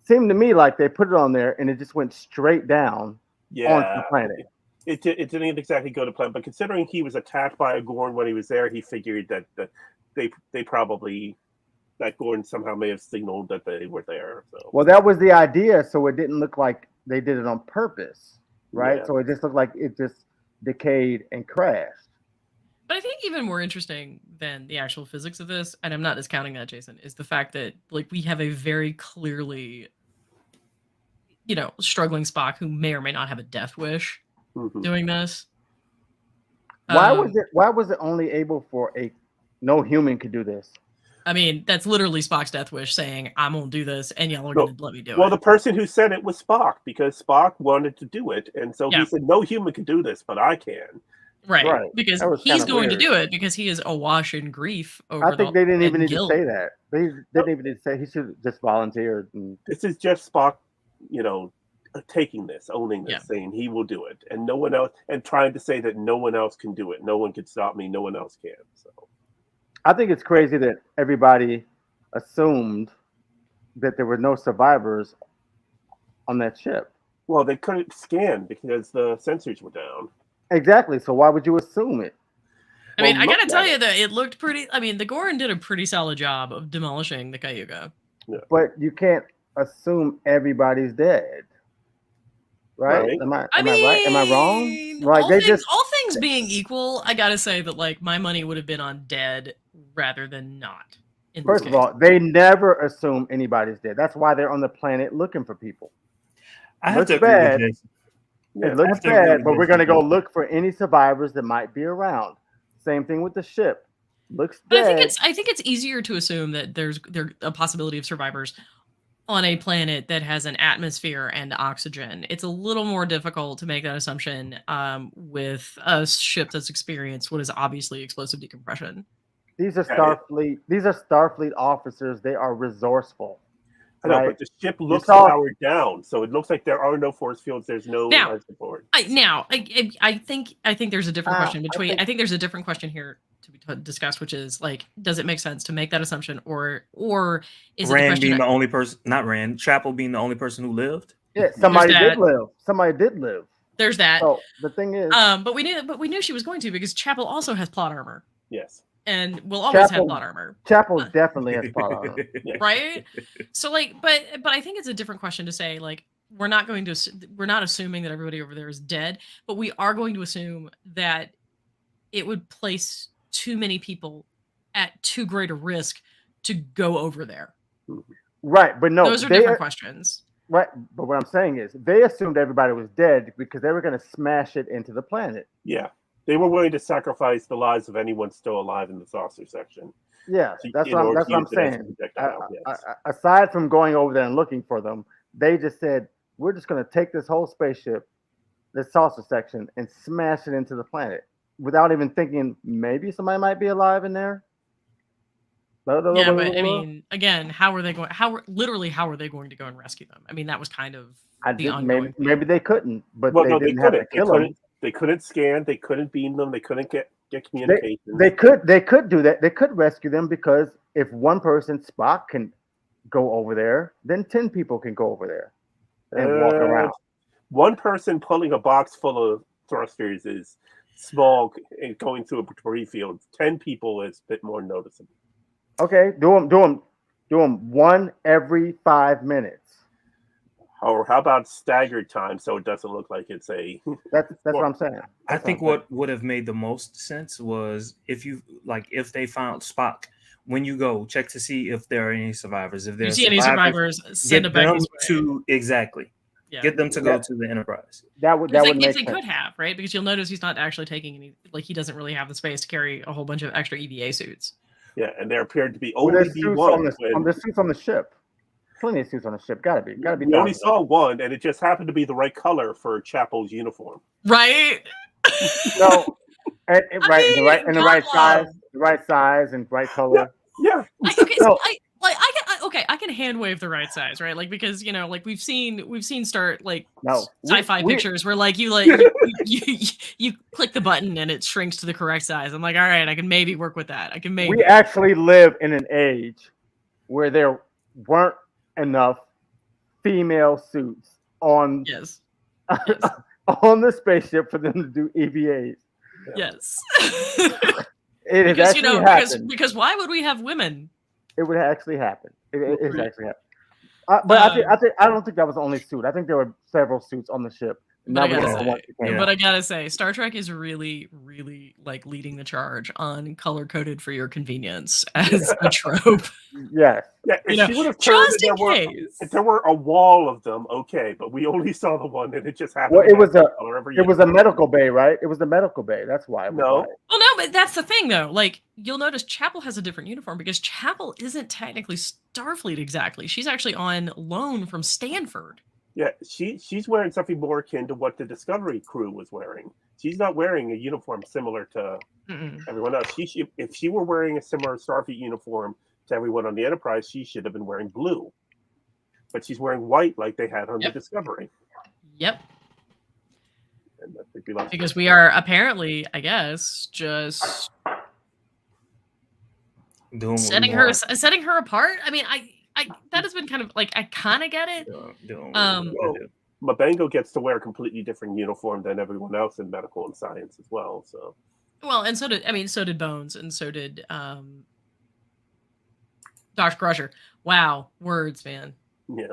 Seemed to me like they put it on there and it just went straight down onto the planet. It didn't exactly go to plan, but considering he was attacked by a Gorn when he was there, he figured that they probably, that Gorn somehow may have signaled that they were there. So. Well, that was the idea, so it didn't look like they did it on purpose. Right, Yeah. so it just looked like it just decayed and crashed. But I think even more interesting than the actual physics of this, and I'm not discounting that, Jason, is the fact that like we have a very clearly, struggling Spock who may or may not have a death wish doing this. Why was it only able for no human could do this? I mean, that's literally Spock's death wish saying, I'm going to do this, and y'all are going to let me do Well, it. the person who said it was Spock, because Spock wanted to do it. And so Yeah. he said, no human can do this, but I can. Right. Because That was he's kinda going to weird. do it because he is awash in grief over I think they didn't even and need guilt. to say that. They didn't even need to say. He should have just volunteered. And This is just Spock, taking this, owning this, Yeah. saying he will do it. And no one else, and trying to say that no one else can do it. No one can stop me. No one else can. So I think it's crazy that everybody assumed that there were no survivors on that ship. well, they couldn't scan because the sensors were down. Exactly. So why would you assume it? I mean, Well, I got to look tell at you it. that it looked pretty. I mean, the Gorn did a pretty solid job of demolishing the Cayuga. But you can't assume everybody's dead. Right? Right. Am I right? Am I wrong? Like all things being equal, I gotta say that like my money would have been on dead rather than not. In First this of case. all, they never assume anybody's dead. That's why they're on the planet looking for people. I have Looks to agree bad. with Jason. It looks have to agree bad, with but we're Jason. gonna go look for any survivors that might be around. Same thing with the ship. Looks But dead. I think it's easier to assume that there's a possibility of survivors on a planet that has an atmosphere and oxygen. It's a little more difficult to make that assumption with a ship that's experienced what is obviously explosive decompression. These are Yeah, Starfleet officers. They are resourceful. I know, Right. but the ship looks saw- powered down, so it looks like there are no force fields. There's no Now, life support. I think there's a different question between. I think there's a different question here to be discussed, which is like, does it make sense to make that assumption, or is it a Rand question? being the only person, not Rand, Chapel being the only person who lived. Yeah, somebody that. did live. Somebody did live. There's that. So the thing is, But we knew she was going to because Chapel also has plot armor Yes. and will always have Chapel- plot armor. Chapel definitely has plot armor. Right? So like, but I think it's a different question to say like we're not assuming that everybody over there is dead, but we are going to assume that it would place too many people at too great a risk to go over there. Right, but no, Those are different questions. Right, but what I'm saying is they assumed everybody was dead because they were going to smash it into the planet. Yeah. They were willing to sacrifice the lives of anyone still alive in the saucer section. Yeah, that's in what order I'm to use it as a saying. projectile, yes. Aside from going over there and looking for them, they just said, we're just going to take this whole spaceship, this saucer section, and smash it into the planet without even thinking maybe somebody might be alive in there. Yeah, but I mean, again, how are they going to go and rescue them? I mean, that was kind of the ongoing. Maybe they couldn't, but Well, they no, didn't have to kill them. They couldn't scan. They couldn't beam them. They couldn't get communication. They could do that. They could rescue them because if one person, Spock, can go over there, then 10 people can go over there and walk around. One person pulling a box full of thrusters is small and going through a debris field. 10 people is a bit more noticeable. Okay, do them one every 5 minutes. Or how about staggered time so it doesn't look like it's a. That's what I'm saying. I think what would have made the most sense was if they found Spock, when you go check to see if there are any survivors. If you see any survivors, send them back this way. Get them to go to the Enterprise. That would make sense. If they could have, right? Because you'll notice he's not actually taking any. Like he doesn't really have the space to carry a whole bunch of extra EVA suits. Yeah, and there appeared to be Well, only there's be suits one. there's suits on the ship. Plenty of suits on the ship. Gotta be. We only saw one, and it just happened to be the right color for Chapel's uniform. Right. No, the right size and right color. Yeah. I can hand wave the right size, right? Like because we've seen start No, sci-fi pictures where you you click the button and it shrinks to the correct size. I'm like, all right, I can maybe work with that. We actually live in an age where there weren't enough female suits on on the spaceship for them to do EVAs. Yes. It has actually happened. Because why would we have women? It would actually happen. It has actually happened. But I don't think that was the only suit. I think there were several suits on the ship Now we gotta know say- what it came Yeah. out. But I gotta say, Star Trek is really, really like leading the charge on color coded for your convenience as a trope. Yes. Yeah, if You know, she would have turned just and in there were, case. if there were a wall of them, okay, but we only saw the one, and it just happened. Well, to it was have a- the color of her It was a uniform. medical bay, right? It was the medical bay. That's why. It was No. like- Well, no, but that's the thing, though. Like, you'll notice Chapel has a different uniform because Chapel isn't technically Starfleet exactly. She's actually on loan from Stanford. Yeah, she's wearing something more akin to what the Discovery crew was wearing. She's not wearing a uniform similar to Mm-mm. everyone else. If she were wearing a similar Starfleet uniform to everyone on the Enterprise, she should have been wearing blue. But she's wearing white like they had on Yep. the Discovery. Yep. And I think we lost Because we are apparently, I guess, just Doing what we setting her apart. I mean, I that has been kind of like I kind of get it. doing what Um, we wanna do. Mabengo gets to wear a completely different uniform than everyone else in medical and science as well. So Well, and so did Bones, and so did Dr. Crusher. Wow, words, man. yeah.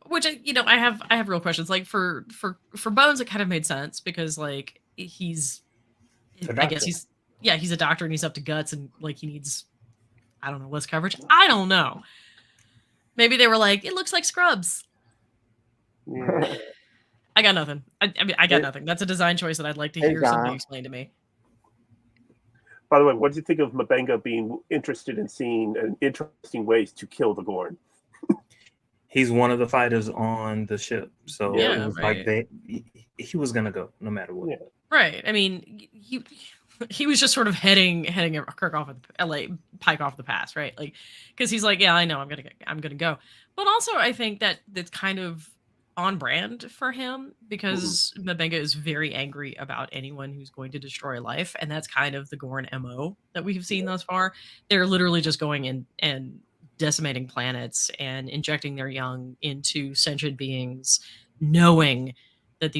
Which I have real questions. Like for Bones, it kind of made sense because like he's, A I guess doctor. he's a doctor and he's up to guts and like he needs, I don't know, less coverage. I don't know. Maybe they were like, it looks like Scrubs. Yeah. I got nothing. I mean, I got Hey- nothing. That's a design choice that I'd like to Hey, hear somebody John. explain to me. By the way, what did you think of Mabenga being interested in seeing interesting ways to kill the Gorn? He's one of the fighters on the ship, so Yeah, it was right. like he was gonna go no matter what. Yeah. Right. I mean, he was just sort of heading Kirk off of Pike off the pass, right? Like, because he's like, yeah, I know, I'm gonna go. But also, I think that that's kind of on brand for him because Mabenga is very angry about anyone who's going to destroy life, and that's kind of the Gorn MO that we've seen thus far. They're literally just going in and decimating planets and injecting their young into sentient beings, knowing that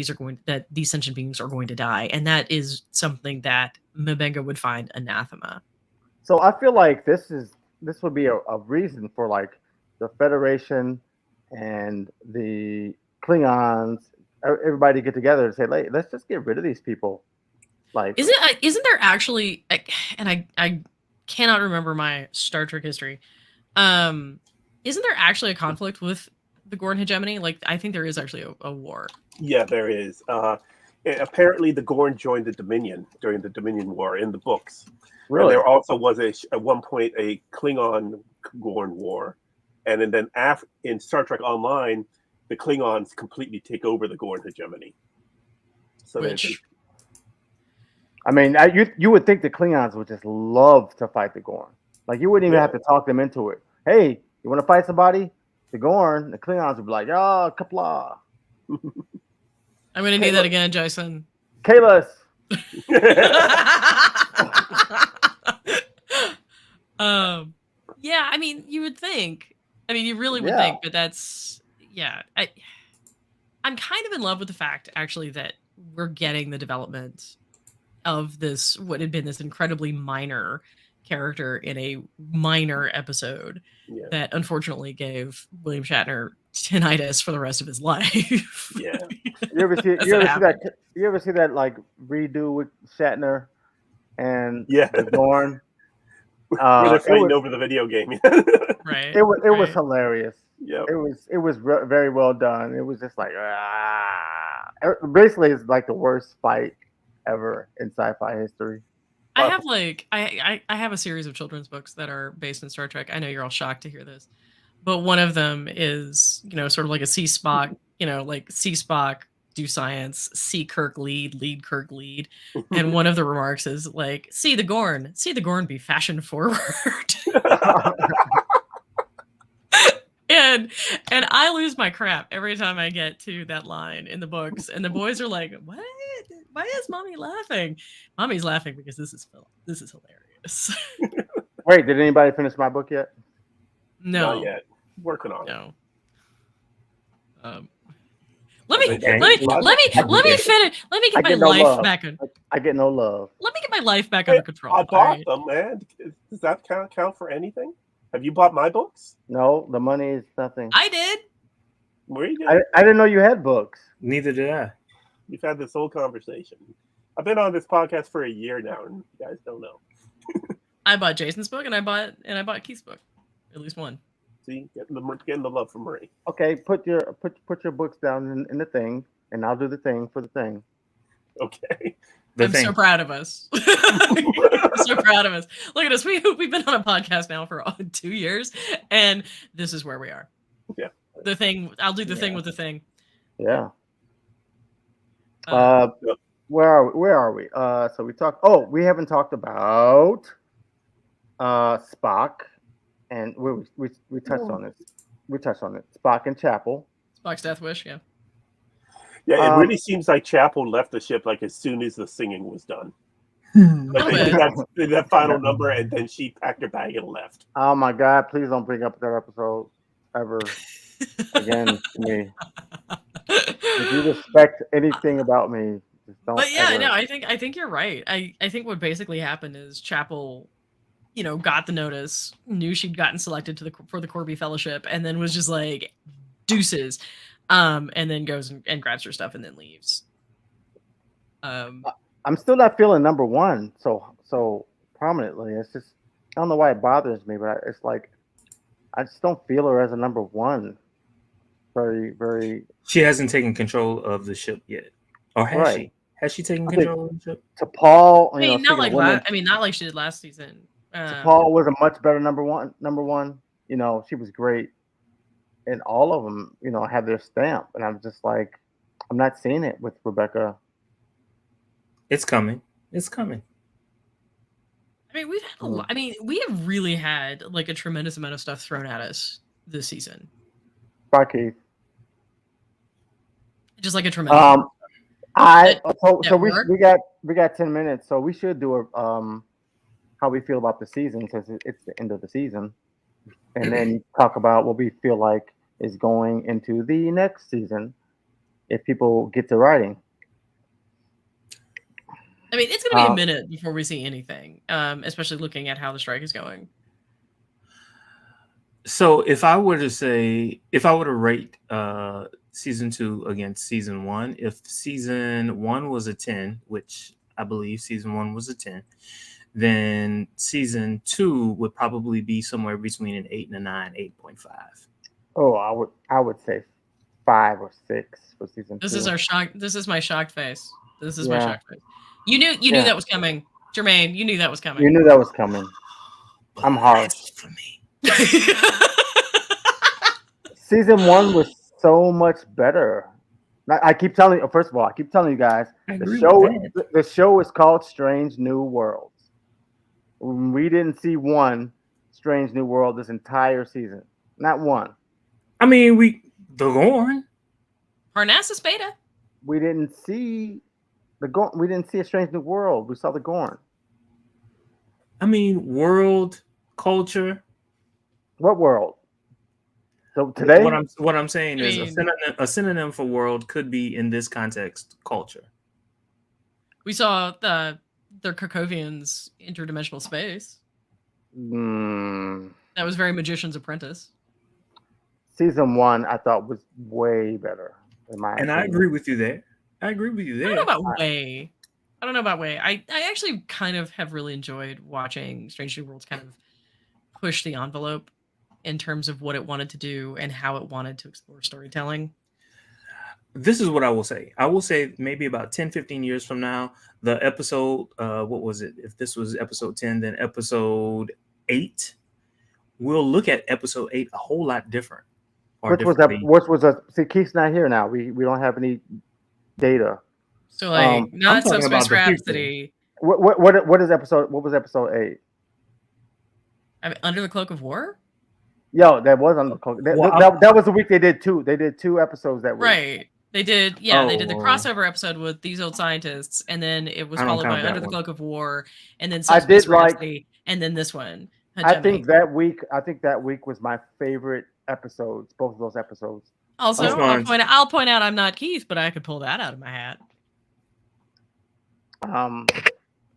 these sentient beings are going to die, and that is something that Mabenga would find anathema. So I feel like this would be a reason for like the Federation and the Klingons, everybody get together and say, let's just get rid of these people. Like, Isn't there actually? And I cannot remember my Star Trek history. Isn't there actually a conflict with the Gorn hegemony? Like, I think there is actually a war. Yeah, there is. Apparently, the Gorn joined the Dominion during the Dominion War in the books. really? And there also was at one point a Klingon Gorn war, and then in Star Trek Online, the Klingons completely take over the Gorn hegemony. So Which I mean, you would think the Klingons would just love to fight the Gorn. Like, you wouldn't even have to talk them into it. Hey, you want to fight somebody? The Gorn, the Klingons would be like, oh, kapla. I'm going to need that again, Jason. Kalis. Yeah, I mean, you would think. I mean, you really would Yeah. think, but that's I'm kind of in love with the fact, actually, that we're getting the development of this what had been this incredibly minor character in a minor episode Yeah. that unfortunately gave William Shatner tinnitus for the rest of his life. Yeah. You ever see That's what happened. You ever see that like redo with Shatner and Yeah. the Gorn? Where they're fighting was- over the video game. Right. It was right. hilarious. Yeah. It was very well done. It was just like basically it's like the worst fight ever in sci-fi history. I have like I have a series of children's books that are based in Star Trek. I know you're all shocked to hear this, but one of them is sort of like a see Spock, like see Spock do science, see Kirk lead Kirk lead, and one of the remarks is like see the Gorn be fashion forward. And I lose my crap every time I get to that line in the books, and the boys are like, "What? Why is mommy laughing?" Mommy's laughing because this is hilarious. Wait, did anybody finish my book yet? No, Not yet. Working on it. no. Let me Okay. finish. Let me I get my get no life love. back. I get no love. Let me get my life back under control. I all bought right? them, man. Does that count for anything? Have you bought my books? No, the money is nothing. I did. Where you I didn't know you had books. Neither did I. We've had this whole conversation. I've been on this podcast for a year now, and you guys don't know. I bought Jason's book and I bought Keith's book. At least one. See, getting the love from Marie. Okay, put your books down in the thing, and I'll do the thing for the thing. Okay. I'm so proud of us. I'm so proud of us. Look at us. We've been on a podcast now for 2 years, and this is where we are. Yeah. The thing. I'll do the thing with the thing. Yeah. Where are we? So we talked. Oh, we haven't talked about Spock, and we touched on it. We touched on it. Spock and Chapel. Spock's Death Wish. Yeah. Yeah, it really seems like Chapel left the ship like as soon as the singing was done. Like that final number, and then she packed her bag and left. Oh my God! Please don't bring up that episode ever again to me. If you respect anything about me, just don't. But yeah, no, I think you're right. I think what basically happened is Chapel, got the notice, knew she'd gotten selected for the Corby Fellowship, and then was just like, deuces. And then goes and grabs her stuff and then leaves. I'm still not feeling number one so prominently. It's just, I don't know why it bothers me, but it's like I just don't feel her as a number one. Very, very. She hasn't taken control of the ship yet, or has she? Has she taken control of the ship? T'Pol, not like she did last season. T'Pol was a much better number one. She was great. And all of them, have their stamp. And I'm just like, I'm not seeing it with Rebecca. It's coming. It's coming. I mean, we've had a lot. I mean, we have really had like a tremendous amount of stuff thrown at us this season. Bye, Keith. Just like a tremendous. We got 10 minutes, so we should do how we feel about the season since it's the end of the season, and then talk about what we feel like is going into the next season if people get to writing. I mean, it's going to be a minute before we see anything, especially looking at how the strike is going. So if I were to rate season 2 against season 1, if season 1 was a 10, which I believe season 1 was a 10, then season 2 would probably be somewhere between an 8 and a 9, 8.5. Oh, I would say 5 or 6 for season 2. This is my shocked face. This is my shocked face. You knew that was coming, Jermaine. You knew that was coming. You knew that was coming. I'm harsh for me. Season 1 was so much better. I keep telling you. First of all, I keep telling you guys the show is called Strange New Worlds. We didn't see one Strange New World this entire season. Not one. I mean, the Gorn. Parnassus Beta. We didn't see the Gorn. We didn't see a Strange New World. We saw the Gorn. I mean, world, culture. What world? So today, what I'm saying is a synonym for world could be in this context culture. We saw their Krakovians interdimensional space. That was very Magician's Apprentice. Season 1, I thought, was way better. I agree with you there. I don't know about way. I actually kind of have really enjoyed watching Strange New Worlds kind of push the envelope in terms of what it wanted to do and how it wanted to explore storytelling. This is what I will say. I will say maybe about 10, 15 years from now, the episode, what was it? If this was episode 10, then episode 8, we'll look at episode 8 a whole lot different. See, Keith's not here now. We don't have any data. So not Subspace Rhapsody. What was episode 8? I mean, Under the Cloak of War? Yo, that was Under the Cloak. That was the week they did 2. They did 2 episodes that week. Right. They did, they did the crossover episode with These Old Scientists, and then it was followed by Under the Cloak of War, and then Subspace Rhapsody, and then this one. Hegemony. I think that week was my favorite episodes, both of those episodes. Also, I'll point out I'm not Keith, but I could pull that out of my hat.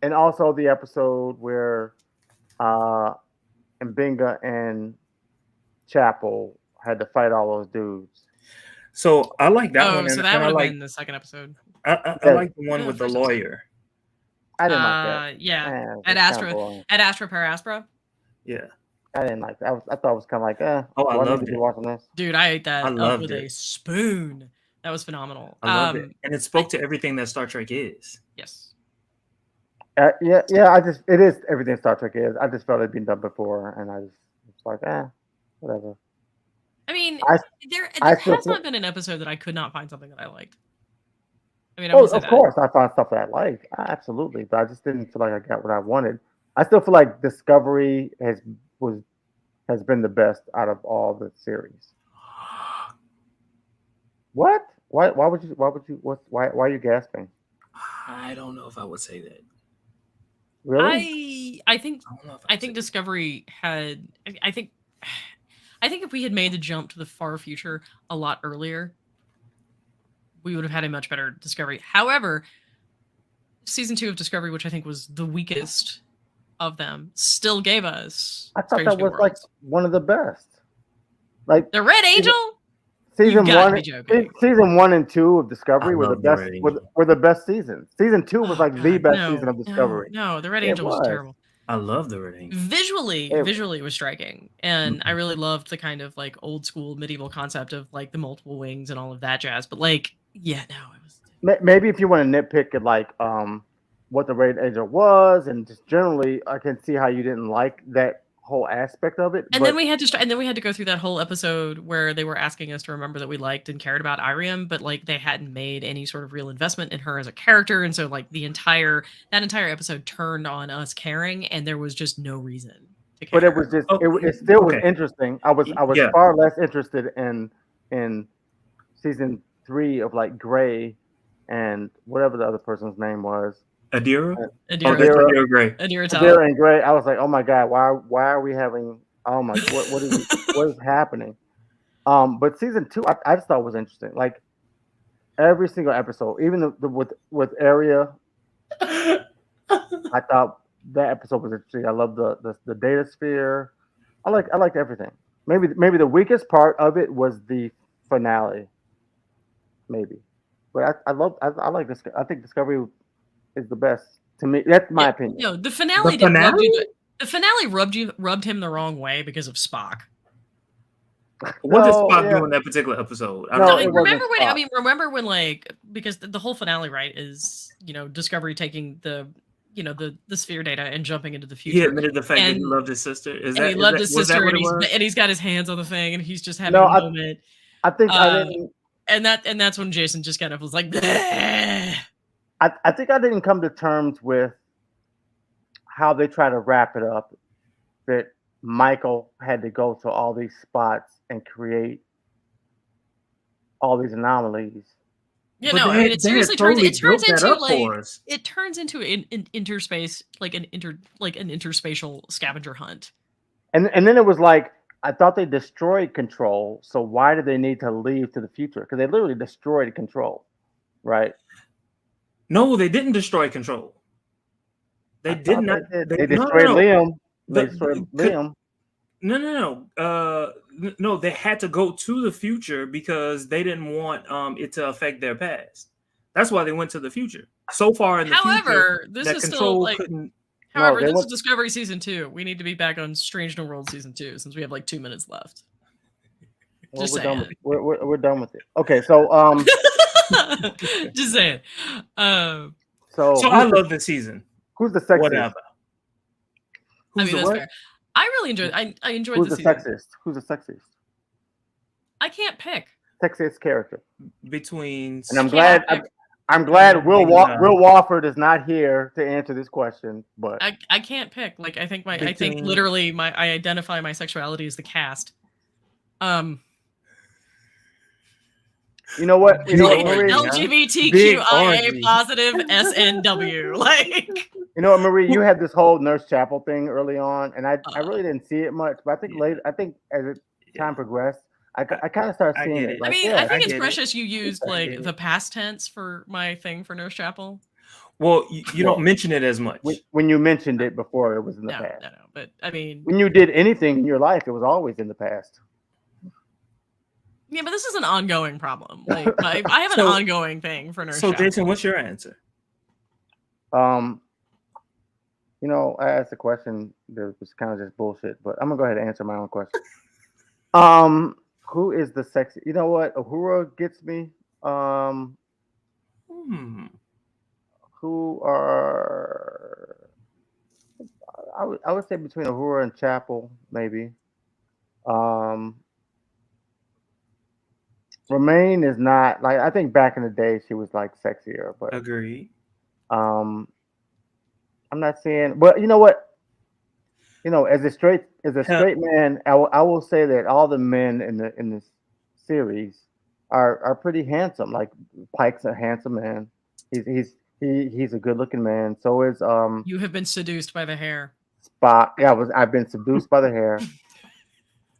And also the episode where Mbinga and Chapel had to fight all those dudes. So I like that one, so and that would I have like been the second episode. I Yeah. like the one No, with the first episode. lawyer. I didn't like that. Yeah. Man, At it's Astra kinda boring. at Astra per Aspera. Yeah. I didn't like that. I thought it was kind of like, Oh, I do I need loved to be it. watching this? Dude, I ate that I up loved with it. a spoon. That was phenomenal. I loved it, and it spoke to everything that Star Trek is. Yes. Yeah. It is everything Star Trek is. I just felt it'd been done before, and I was like, whatever. I mean, I there I has still not feel- been an episode that I could not find something that I liked. I mean, I will say of that. course, I found stuff that I liked, absolutely, but I just didn't feel like I got what I wanted. I still feel like Discovery has been the best out of all the series. What? Why are you gasping? I don't know if I would say that. Really? I think I don't know if I think Discovery had. I think if we had made the jump to the far future a lot earlier, we would have had a much better Discovery. However, season 2 of Discovery, which I think was the weakest of them, still gave us. I thought Strange that New was like Worlds. one of the best. Like The Red Angel. season You gotta one, be joking. season 1 and 2 of Discovery I were the love the best. Red Angel. Were the best seasons. Season 2 was Oh, like the God, best no, season of Discovery. No, the Red It Angel was was. terrible. I love the Red Angel. Visually it was striking, and I Mhm. really loved the kind of like old school medieval concept of like the multiple wings and all of that jazz. But like, yeah, no, it was. Maybe if you want to nitpick at like what the Red Angel was, and just generally, I can see how you didn't like that whole aspect of it. And then we had to go through that whole episode where they were asking us to remember that we liked and cared about Iriam, but like they hadn't made any sort of real investment in her as a character, and so like that entire episode turned on us caring, and there was just no reason to care. But it was just it still was interesting. I was Yeah. far less interested in season 3 of like Gray and whatever the other person's name was. Adira? Oh, that's Adira Adira Gray. Tal. Adira and Gray. I was like, oh my god, why are we having? Oh my, what is happening? But season 2, I just thought was interesting. Like every single episode, even the with Area, I thought that episode was interesting. I love the data sphere. I liked everything. Maybe the weakest part of it was the finale. Maybe, but I like this. I think Discovery is the best to me. That's my opinion. No, the finale rubbed him the wrong way because of Spock. What did No, Spock yeah. do in that particular episode? I No, don't it know. wasn't remember Spock. when like, because the whole finale, right, is Discovery taking the sphere data and jumping into the future. He admitted the fact that he And- loved his sister. He loved his was that sister, what and it was? he's got his hands on the thing, and he's just having No, a moment. I think I Uh, didn't. And that's when Jason just kind of was like, "Bleh." I think I didn't come to terms with how they try to wrap it up. That Michael had to go to all these spots and create all these anomalies. You But know, they I mean, had- it they had seriously totally turns built that into up like for us. it turns into an interspace, like an interspatial scavenger hunt. And then it was like, I thought they destroyed Control, so why did they need to leave to the future? Because they literally destroyed Control, right? No, they didn't destroy Control. They I did thought not. They no, destroyed no. Liam. They The- destroyed the- Liam. No. They had to go to the future because they didn't want it to affect their past. That's why they went to the future. So far in the future, However, this that is Control still like. couldn't. However, they this went- is Discovery season 2. We need to be back on Strange New World season 2 since we have like 2 minutes left. Well, Just we're done with saying. it. We're done with it. Okay, so Just saying. so So I love this season. who's the sexiest? Whatever. I Who's mean, the that's what? fair. I really enjoyed. I enjoyed Who's this the season. sexiest? Who's the sexiest? I can't pick. Sexiest character. Between. And I'm Can't glad. pick. I'm glad Will Yeah. Wofford is not here to answer this question. But I can't pick. Like I think Between- literally I identify my sexuality as the cast. you know what? You know what, Big Marie? orgy. Big LGBTQIA orgy. positive SNW. Like You know what, Marie? You had this whole Nurse Chapel thing early on, and I Uh-huh. really didn't see it much. But I think Yeah. later, I think as time progressed, I kind of started I seeing get it. it. Like, I mean, yeah, I think I it's get it. precious you used I like get the it. past tense for my thing for Nurse Chapel. Well, you Well, don't mention it as much. when you mentioned it before, it was in the No, past. no. But I mean, When you did anything in your life, it was always in the past. Yeah, but this is an ongoing problem. Like, I have an ongoing thing for Nurse So, Chapel. Jason, what's your answer? You know, I asked a question that was kind of just bullshit, but I'm gonna go ahead and answer my own question. Who is the sexy? You know what? Uhura gets me. Who are? I would say between Uhura and Chapel, maybe. Remain is not like I think back in the day she was like sexier, but Agreed. I'm not saying. But you know what? You know, as a straight man, I will say that all the men in this series are pretty handsome. Like Pike's a handsome man. He's a good looking man. So is You have been seduced by the hair. Spock. Yeah, I've been seduced by the hair.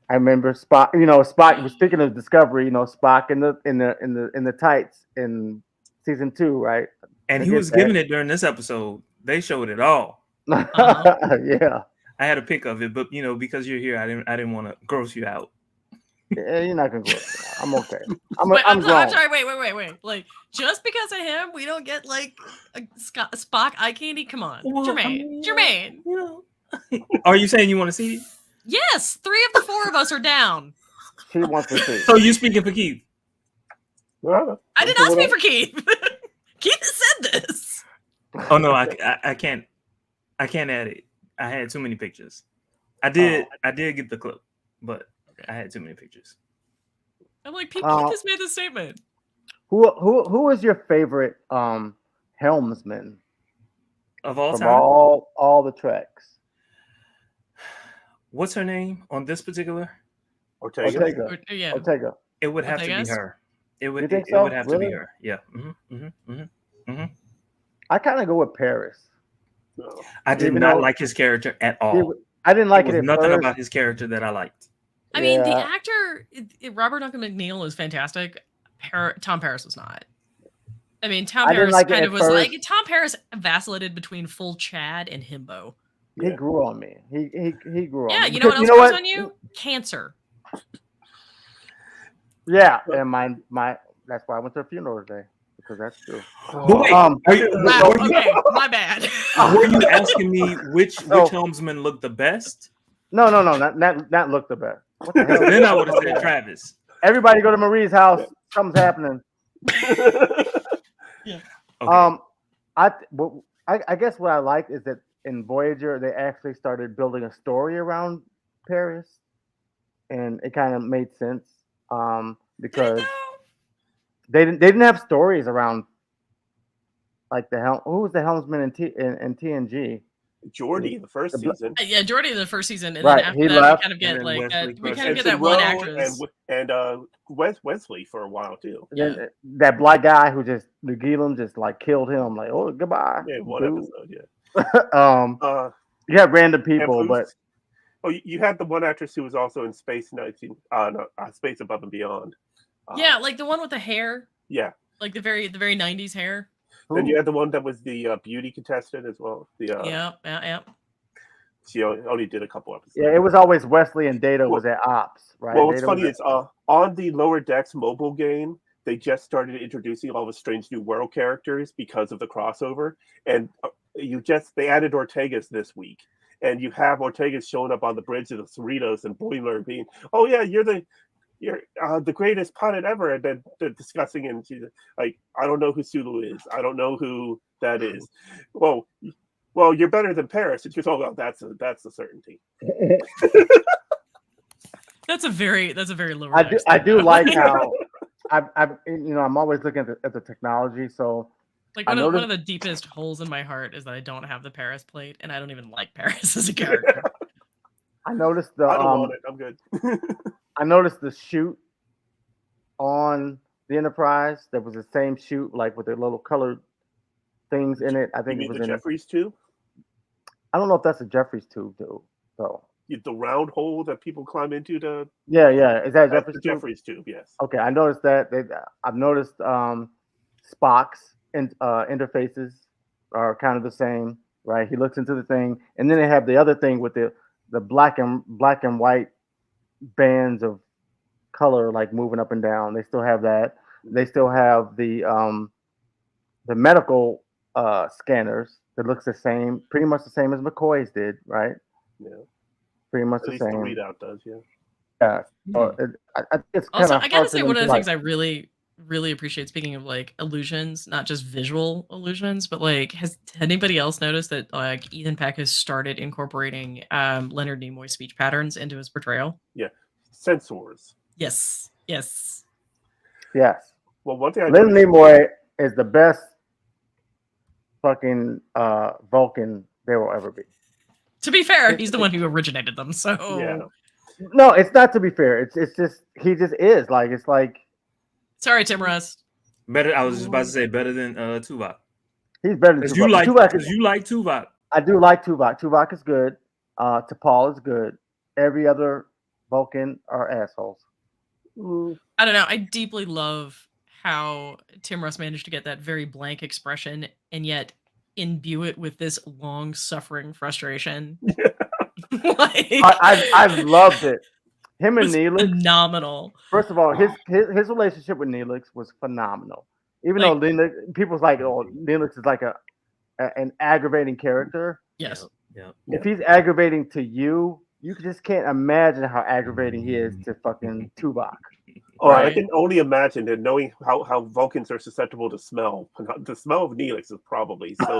I remember Spock. You know, Spock was speaking of Discovery. You know, Spock in the tights in season 2, right? And he was giving it during this episode. They showed it all. Yeah. I had a pic of it, but you know, because you're here, I didn't want to gross you out. Yeah, you're not gonna gross me out. I'm okay. I'm sorry. Wait. Like, just because of him, we don't get like a Spock eye candy. Come on, well, Jermaine. You know. Are you saying you want to see it? Yes, 3 of the 4 of us are down. She wants to see. So you speaking for Keith? I did not speak for Keith. Keith said this. Oh no, I can't add it. I had too many pictures. I did get the clip, but I had too many pictures. I'm like, Keith just made this statement. Who is your favorite helmsman of all from time? All the treks. What's her name on this particular? Ortega. Yeah. Ortega. It would have to be her. It would have to be her. Yeah. I kind of go with Paris. I did not like his character at all. I didn't like it. Nothing about his character that I liked. I mean, the actor Robert Duncan McNeil is fantastic. Tom Paris was not. I mean, Tom Paris kind of was like Tom Paris vacillated between full Chad and himbo. He grew on me. He grew on me. Yeah, you know what else grows on you? Cancer. Yeah, and my that's why I went to a funeral today, because that's true. Okay, my bad. Were you asking me which helmsman looked the best? No, not look the best. What the hell? Then I would have said Travis. Everybody go to Marie's house. Something's happening. Yeah. Okay. I guess what I like is that in Voyager they actually started building a story around Paris, and it kind of made sense because they didn't have stories around like who was the helmsman in TNG. Jordy, the first season. Yeah, Jordy, the first season, and right. then after that, we kind of get like that one actress and Wesley for a while too. Yeah. That black guy who just Nagilum just like killed him. Like, oh, goodbye. Yeah, one episode. Yeah. You have random people, but you had the one actress who was also in Space Space Above and Beyond. Yeah, like the one with the hair. Yeah. Like the very 90s hair. Then you had the one that was the beauty contestant as well. Yeah. She only did a couple episodes. Yeah, it was always Wesley and Data was at Ops, right? Well, what's funny is on the Lower Decks mobile game, they just started introducing all the Strange New World characters because of the crossover, and they added Ortega's this week, and you have Ortega's showing up on the bridge of the Cerritos and Boiler being, oh yeah, you're the greatest pilot ever, and then they're discussing, and she's like, I don't know who Sulu is. I don't know who that is. Well, you're better than Paris. And she's all about that's a certainty. That's a very low. I do like how I'm always looking at the technology. So like one of the deepest holes in my heart is that I don't have the Paris plate, and I don't even like Paris as a character. I noticed I don't want it. I'm good. I noticed the chute on the Enterprise. That was the same chute, like with the little colored things in it. I think you it was the in Jeffries tube. I don't know if that's a Jeffries tube, though. So the round hole that people climb into to. Yeah. Is that Jeffries tube? Yes. Okay, I noticed that. I've noticed Spock's interfaces are kind of the same, right? He looks into the thing, and then they have the other thing with the black and white bands of color like moving up and down. They still have that. They still have the medical scanners that looks the same, pretty much the same as McCoy's did, right? Yeah. Pretty much At the least the same. readout does, yeah. Yeah. I think it's kind Also, of I gotta say, one of the things I really appreciate, speaking of like illusions, not just visual illusions, but like, has anybody else noticed that like Ethan Peck has started incorporating Leonard Nimoy's speech patterns into his portrayal? Yeah. Sensors. Yes. Well, one thing I Leonard noticed- Nimoy is the best fucking Vulcan there will ever be. To be fair, he's the one who originated them, so Yeah. No, it's not, to be fair. It's just he just is like, it's like sorry, Tim Russ. Better. I was just about to say better than Tuvok. he's better than Because Tuvok. you like Tuvok. I do like Tuvok. Tuvok is good. T'Pol is good. Every other Vulcan are assholes. I don't know. I deeply love how Tim Russ managed to get that very blank expression and yet imbue it with this long suffering frustration. Like, I've loved it. Him and was Neelix. phenomenal. First of all, his relationship with Neelix was phenomenal. Even though Neelix, people's like, oh, Neelix is like an aggravating character. Yes. Yeah. If he's aggravating to you, you just can't imagine how aggravating he is to fucking Tuvok. Oh, I Right. can only imagine that knowing how Vulcans are susceptible to smell. The smell of Neelix is probably so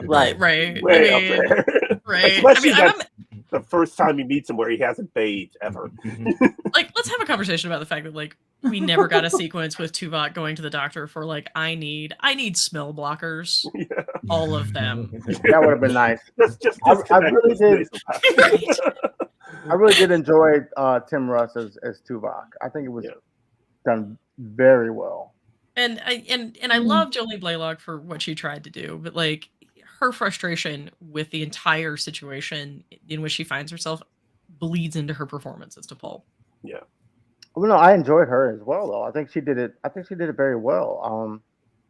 Right. Right. way I up mean, there. right. Especially I mean, that's the first time he meets him where he hasn't bathed ever. like, let's have a conversation about the fact that like we never got a sequence with Tuvok going to the doctor for like I need smell blockers, Yeah. all of them. That would have been nice. Just I disconnect really this did. nasal passage. I really did enjoy Tim Russ as Tuvok. I think it was done very well. And I love Jolie Blaylock for what she tried to do, but like her frustration with the entire situation in which she finds herself bleeds into her performance as T'Pol. Yeah. Well, no, I enjoyed her as well, though. I think she did it very well.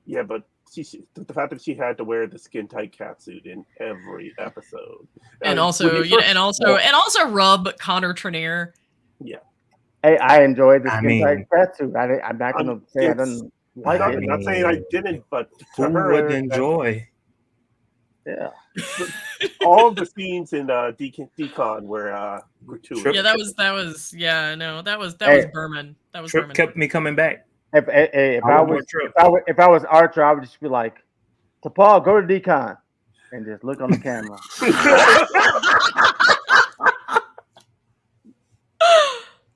Yeah, but the fact that she had to wear the skin tight catsuit in every episode, And also, and also rub Connor Trenier. Yeah. Hey, I enjoyed the I skin mean- tight catsuit. I'm not going to say I didn't like I'm it. not saying I didn't, but to Who her, would enjoy? Yeah. all of the scenes in Decon were gratuitous. Yeah, that was Hey. Berman. That was Trip Berman. kept me coming back. If I want more Trip. if I was Archer, I would just be like, T'Pol, go to Decon, and just look on the camera.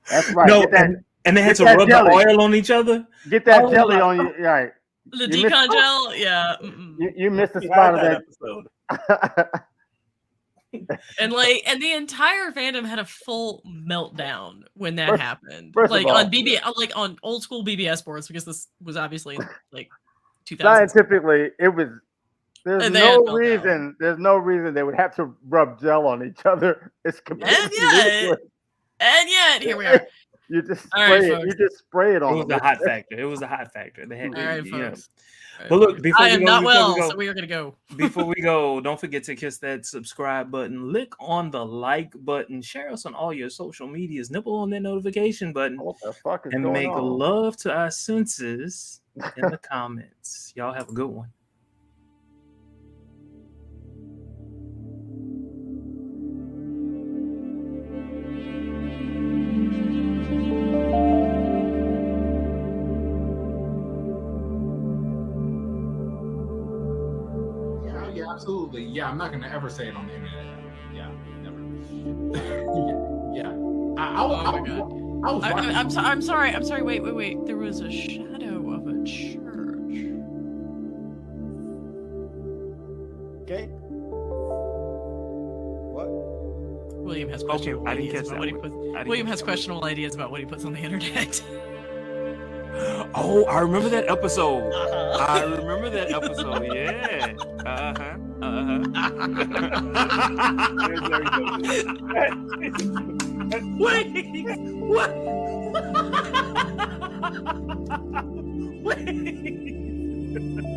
That's right. No, Get that, and they had to get that rub jelly. the oil on each other. get that Oh, jelly my on you. Right. The You missed- decon gel, yeah. You missed the We spot had of that that. episode. And the entire fandom had a full meltdown when that First- happened. first of Like all- on like on old school BBS boards, because this was obviously like 2000s. Scientifically, it was. There's And they had no fell down. reason. There's no reason they would have to rub gel on each other. It's completely yet- ridiculous. And yet, here we are. You just All spray right, it. folks. You just spray it It on was them. the hot factor. It was the hot factor. They had All right, you know. folks. But look, before I we am go, not before well, we go, so we are gonna go. before we go, don't forget to kiss that subscribe button, lick on the like button, share us on all your social medias, nibble on that notification button, What the fuck is and going make on? love to our senses in the comments. Y'all have a good one. Yeah, absolutely. Yeah, I'm not gonna ever say it on the internet. Yeah, never. yeah. I was watching. I'm sorry. Wait. There was a shadow of a church. Okay. What? William has Okay, questionable I didn't ideas catch about that what he one. puts. I didn't William catch has that questionable ideas about what he puts on the internet. Oh, I remember that episode. Uh-huh. I remember that episode. Yeah. Uh-huh. Wait, what? Wait.